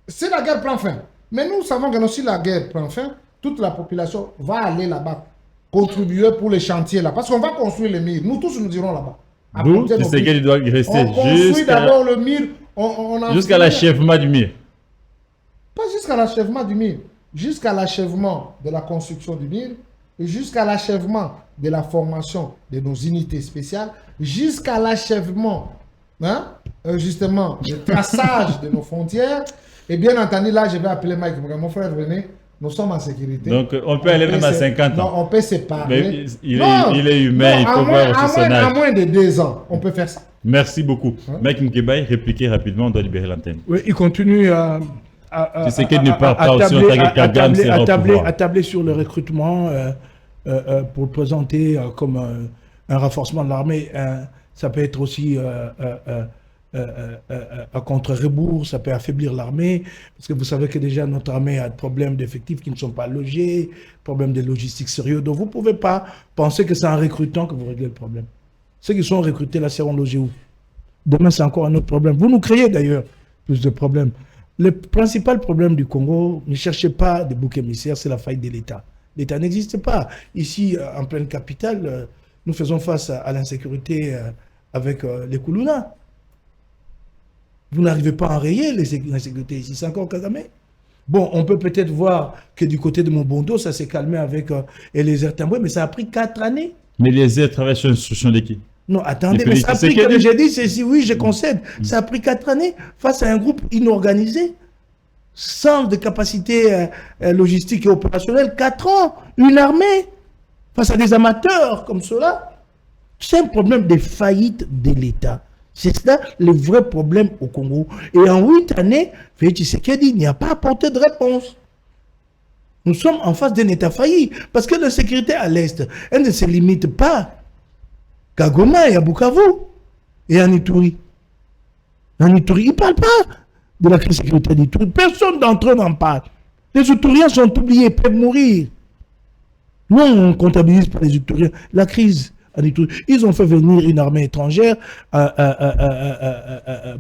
Si la guerre prend fin. Mais nous savons que si la guerre prend fin, toute la population va aller là-bas, contribuer pour les chantiers là. Parce qu'on va construire les murs. Nous tous, nous irons là-bas. D'où Tshisekedi doit rester on construit d'abord le mur. Jusqu'à l'achèvement du mur. Pas jusqu'à l'achèvement du mur. Jusqu'à l'achèvement de la construction du mur, jusqu'à l'achèvement de la formation de nos unités spéciales, jusqu'à l'achèvement, justement, du traçage de nos frontières. Et bien entendu, là, je vais appeler Mike. Mon frère, venez, nous sommes en sécurité. Donc, on peut aller même à 50 ans. Non, on peut séparer. Mais il est humain, il faut voir aussi son âge. À moins de 2 ans, on peut faire ça. Merci beaucoup. Mike Mkebaï, répliquez rapidement, on doit libérer l'antenne. Oui, il continue à tabler sur le recrutement pour présenter comme un renforcement de l'armée. Ça peut être aussi à contre-rebours, ça peut affaiblir l'armée, parce que vous savez que déjà notre armée a des problèmes d'effectifs qui ne sont pas logés, problèmes de logistique sérieux. Donc vous ne pouvez pas penser que c'est en recrutant que vous réglez le problème. Ceux qui sont recrutés là seront logés où? Demain, c'est encore un autre problème. Vous nous créez d'ailleurs plus de problèmes. Le principal problème du Congo, ne cherchez pas de bouc émissaire, c'est la faillite de l'État. L'État n'existe pas. Ici, en pleine capitale, nous faisons face à l'insécurité avec les Koulouna. Vous n'arrivez pas à enrayer l'insécurité ici, c'est encore Kagame. Bon, on peut peut-être voir que du côté de Mobondo, ça s'est calmé avec Eliezer Tambwe, mais ça a pris 4 années. Mais Eliezer travaille sur l'instruction de qui? Non, attendez, mais ça a pris, comme j'ai dit, oui, je concède, ça a pris 4 années face à un groupe inorganisé, sans de capacité logistique et opérationnelle, 4 ans, une armée, face à des amateurs comme cela. C'est un problème de faillite de l'État. C'est ça le vrai problème au Congo. Et en 8 années, Félix Tshisekedi n'y a pas apporté de réponse. Nous sommes en face d'un État failli. Parce que la sécurité à l'Est, elle ne se limite pas qu'à Goma et à Bukavu et à Ituri. En Ituri, ils ne parlent pas de la crise sécuritaire d'Ituri. Personne d'entre eux n'en parle. Les Ituriens sont oubliés, peuvent mourir. Nous, on ne comptabilise pas les Ituriens. La crise en Ituri, ils ont fait venir une armée étrangère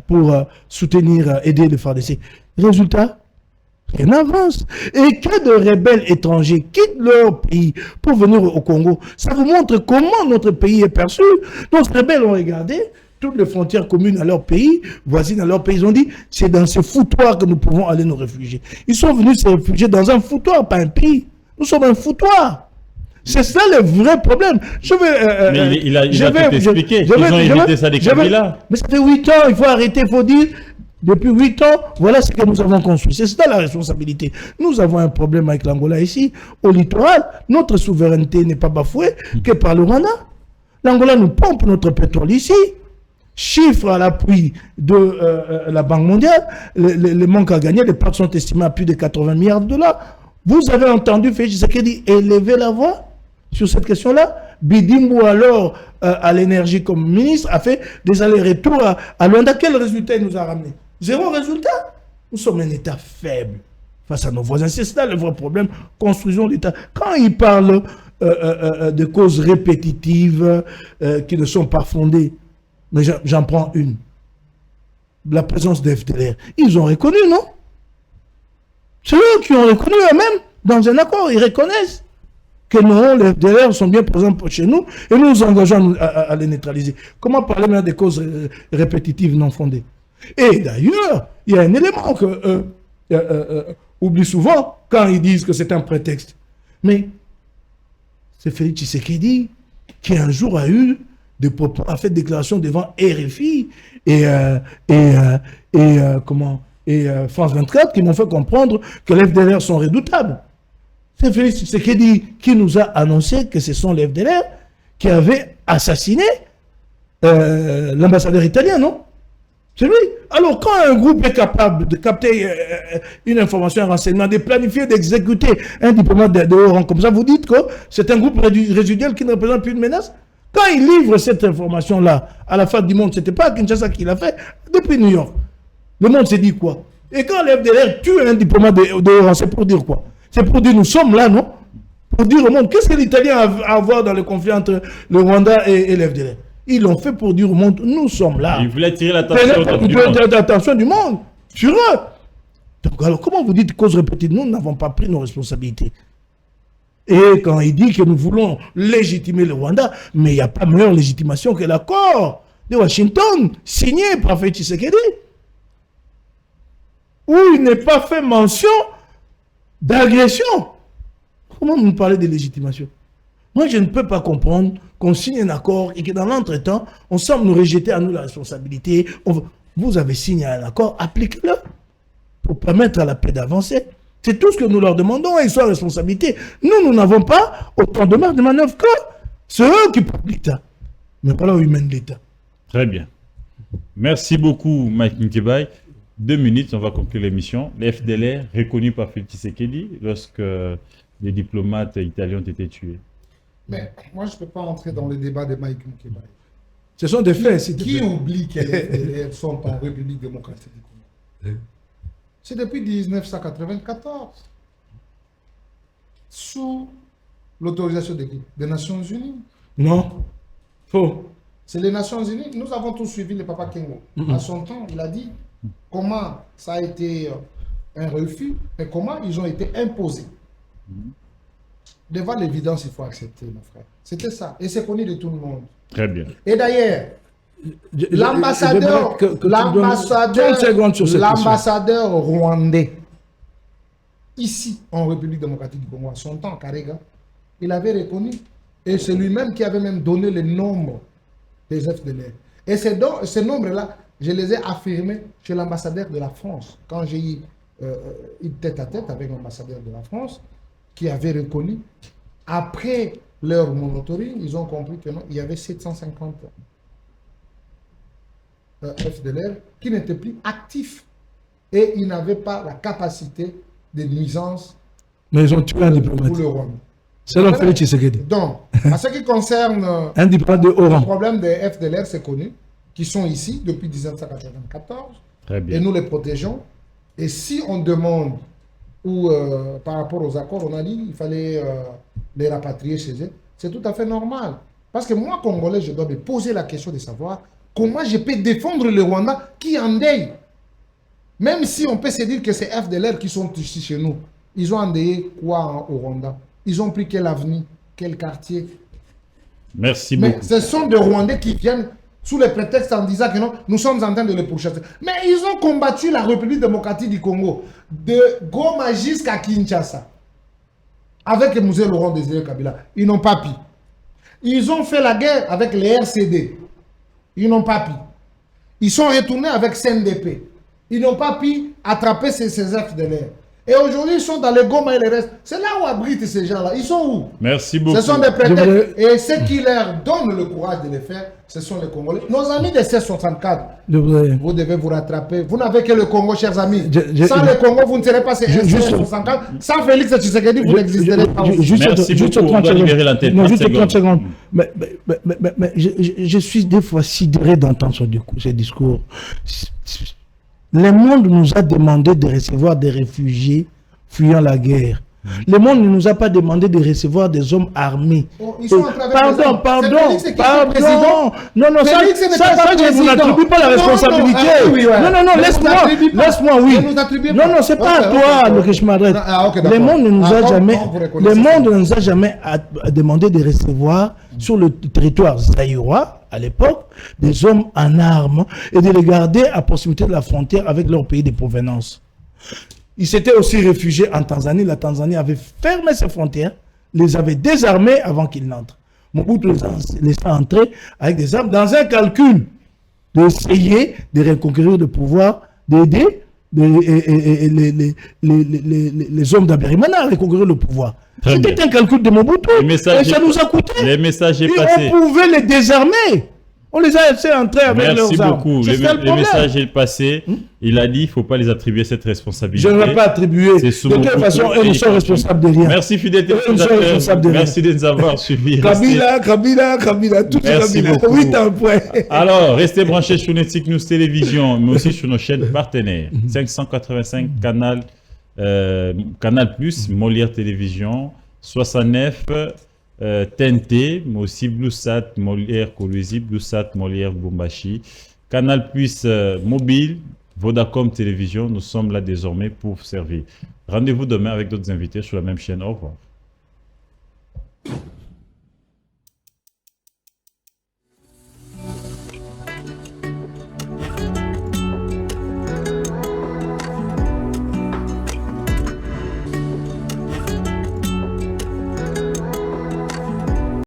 pour soutenir, aider les FARDC. Résultat, rien n'avance. Et que de rebelles étrangers quittent leur pays pour venir au Congo. Ça vous montre comment notre pays est perçu. Donc, ces rebelles ont regardé toutes les frontières communes à leur pays, voisines à leur pays. Ils ont dit, c'est dans ce foutoir que nous pouvons aller nous réfugier. Ils sont venus se réfugier dans un foutoir, pas un pays. Nous sommes un foutoir. C'est ça le vrai problème. Mais il a tout expliqué. Ils ont évité ça des Kabila. Mais ça fait 8 ans, il faut arrêter, il faut dire, depuis 8 ans, voilà ce que nous avons construit. C'est ça la responsabilité. Nous avons un problème avec l'Angola ici, au littoral. Notre souveraineté n'est pas bafouée que par le Rwanda. L'Angola nous pompe notre pétrole ici. Chiffre à l'appui de la Banque mondiale, le manque à gagner, les pertes sont estimées à plus de 80 milliards de dollars. Vous avez entendu Félix Tshisekedi élever la voix sur cette question-là. Bidimbo, alors, à l'énergie comme ministre, a fait des allers-retours à Luanda. Quel résultat il nous a ramené? Zéro résultat. Nous sommes un État faible face à nos voisins. C'est ça le vrai problème. Construisons l'État. Quand il parle de causes répétitives qui ne sont pas fondées, mais j'en prends une. La présence de FDLR. Ils ont reconnu, non? C'est eux qui ont reconnu eux-mêmes dans un accord. Ils reconnaissent que non, les FDLR sont bien présents chez nous et nous nous engageons à les neutraliser. Comment parler maintenant des causes répétitives non fondées? Et d'ailleurs, il y a un élément que oublient souvent quand ils disent que c'est un prétexte. Mais c'est Félix Tshisekedi qui un jour a eu a fait déclaration devant RFI et France 24 qui m'ont fait comprendre que les FDLR sont redoutables. C'est Félix Tshisekedi qui nous a annoncé que ce sont les FDLR qui avaient assassiné l'ambassadeur italien, non? C'est lui. Alors, quand un groupe est capable de capter une information, un renseignement, de planifier, d'exécuter un diplomate de haut rang comme ça, vous dites que c'est un groupe résiduel qui ne représente plus une menace? Quand il livre cette information-là à la face du monde, ce n'était pas à Kinshasa qu'il l'a fait, depuis New York. Le monde s'est dit quoi? Et quand les FDLR tue un diplomate de haut rang, c'est pour dire quoi? C'est pour dire nous sommes là, non? Pour dire au monde, qu'est-ce que l'Italien a à voir dans le conflit entre le Rwanda et les FDLR? Ils l'ont fait pour dire au monde, nous sommes là. Ils voulaient attirer l'attention du monde sur eux. Donc alors comment vous dites cause répétée? Nous n'avons pas pris nos responsabilités. Et quand il dit que nous voulons légitimer le Rwanda, mais il n'y a pas meilleure légitimation que l'accord de Washington signé par Félix Tshisekedi, où il n'est pas fait mention d'agression. Comment vous parlez de légitimation? Moi, je ne peux pas comprendre qu'on signe un accord et que dans l'entretemps, on semble nous rejeter à nous la responsabilité. Vous avez signé un accord, appliquez-le pour permettre à la paix d'avancer. C'est tout ce que nous leur demandons, et ils sont en responsabilité. Nous n'avons pas autant de marge de manœuvre que c'est eux qui portent l'État, mais pas là où ils mènent l'État. Très bien. Merci beaucoup, Mike Nkebai. 2 minutes, on va conclure l'émission. Les FDLR reconnus par Félix Tshisekedi lorsque les diplomates italiens ont été tués. Mais moi, je ne peux pas entrer dans le débat de Mike Nkebai. Ce sont des faits. Qui oublie que les FDLR sont en République démocratique du Congo? C'est depuis 1994, sous l'autorisation des Nations Unies. Non, faux. C'est les Nations Unies. Nous avons tous suivi le Papa Kengo. À son temps, il a dit comment ça a été un refus et comment ils ont été imposés. Devant l'évidence, il faut accepter, mon frère. C'était ça. Et c'est connu de tout le monde. Très bien. Et d'ailleurs, l'ambassadeur rwandais, ici, en République démocratique du Congo, à son temps, Karega, il avait reconnu. Et c'est lui-même qui avait même donné le nombre des FDLR. Et ces nombres-là, je les ai affirmés chez l'ambassadeur de la France. Quand j'ai eu une tête-à-tête avec l'ambassadeur de la France, qui avait reconnu, après leur monitoring, ils ont compris que non, il y avait 750 FDLR qui n'étaient plus actifs et ils n'avaient pas la capacité de nuisance Mais ils ont tué un diplomate. pour le Rwanda. C'est l'homme Félix Tshisekedi. Donc, à ce qui concerne Un diplomate de haut le rang. problème des FDLR, c'est connu, qui sont ici depuis 1994 Très et bien. nous les protégeons. Et si on demande, ou par rapport aux accords, on a dit qu'il fallait les rapatrier chez eux, c'est tout à fait normal. Parce que moi, Congolais, je dois me poser la question de savoir comment je peux défendre le Rwanda qui endeuille. Même si on peut se dire que c'est FDLR qui sont ici chez nous, ils ont endeuillé quoi au Rwanda? Ils ont pris quelle avenue, quel quartier? Merci Mais beaucoup. ce sont des Rwandais qui viennent sous le prétexte en disant que non, nous sommes en train de les pourchasser. Mais ils ont combattu la République démocratique du Congo de Goma jusqu'à Kinshasa avec Mzee Laurent Désiré Kabila. Ils n'ont pas pu. Ils ont fait la guerre avec les RCD. Ils n'ont pas pu. Ils sont retournés avec CNDP. Ils n'ont pas pu attraper ces FDLR. Et aujourd'hui, ils sont dans les Goma et les restes. C'est là où abritent ces gens-là. Ils sont où? Merci beaucoup. Ce sont des Je voudrais- prétextes. Et ceux qui leur donnent le courage de les faire, ce sont les Congolais. Nos amis de 1664, Je voudrais- vous devez vous rattraper. Vous n'avez que le Congo, chers amis. Je- Sans le Congo, vous ne serez pas ces Juste- 1664. Sans Félix Tshisekedi, vous n'existerez pas. Juste Merci beaucoup, on doit libérer l'antenne. Non, 30 juste 30 secondes. secondes. Mais je suis des fois sidéré d'entendre ce discours. Le monde nous a demandé de recevoir des réfugiés fuyant la guerre. Le monde ne nous a pas demandé de recevoir des hommes armés. Oh, ils sont en train de Pardon, présenter. pardon, C'est Félix qui est pardon. président. Non, non, Félix n'était ça, pas je ne vous président. attribue pas la Non, non, responsabilité. ah, oui, ouais. Non, non, non, Ne nous laisse-moi, attribuez pas. laisse-moi, oui. Ne nous attribuez Non, pas. non, c'est pas Ok, à toi ok. que je m'adresse. Ah, ok, Le d'accord. monde ne nous Ah, a quand- jamais, quand vous reconnaissez le ça. monde ne nous a jamais demandé de recevoir sur le territoire zaïrois, à l'époque, des hommes en armes et de les garder à proximité de la frontière avec leur pays de provenance. Ils s'étaient aussi réfugiés en Tanzanie. La Tanzanie avait fermé ses frontières, les avait désarmés avant qu'ils n'entrent. Mobutu les a laissés entrer avec des armes dans un calcul d'essayer de reconquérir le pouvoir, d'aider les hommes d'Abirimana à reconquérir le pouvoir. Très C'était bien. un calcul de Mobutu Le message et ça est- nous a coûté. Les messages est Et passé. on pouvait les désarmer. On les a laissés entrer avec Merci leurs armes. beaucoup. C'est ça le Le problème. message est passé. Il a dit qu'il ne faut pas les attribuer cette responsabilité. Je ne vais pas attribuer. C'est De sous toute Mobutu façon, et ils ne il sont continue. responsables de rien. Merci fidèles Eux, ils sont téléspectateurs. responsables de rien. Merci de nous avoir suivis. Restez- Kabila, tout Merci Kabila. beaucoup. Oui, t'as un point. Alors, restez branchés sur Netflix News Télévision, mais aussi sur nos chaînes partenaires. 585 Canal Plus, Molière Télévision, 69 TNT, mais aussi BlueSat, Molière Kolwezi, BlueSat, Molière Bumbashi, Canal Plus mobile, Vodacom Télévision. Nous sommes là désormais pour vous servir. Rendez-vous demain avec d'autres invités sur la même chaîne. Au revoir.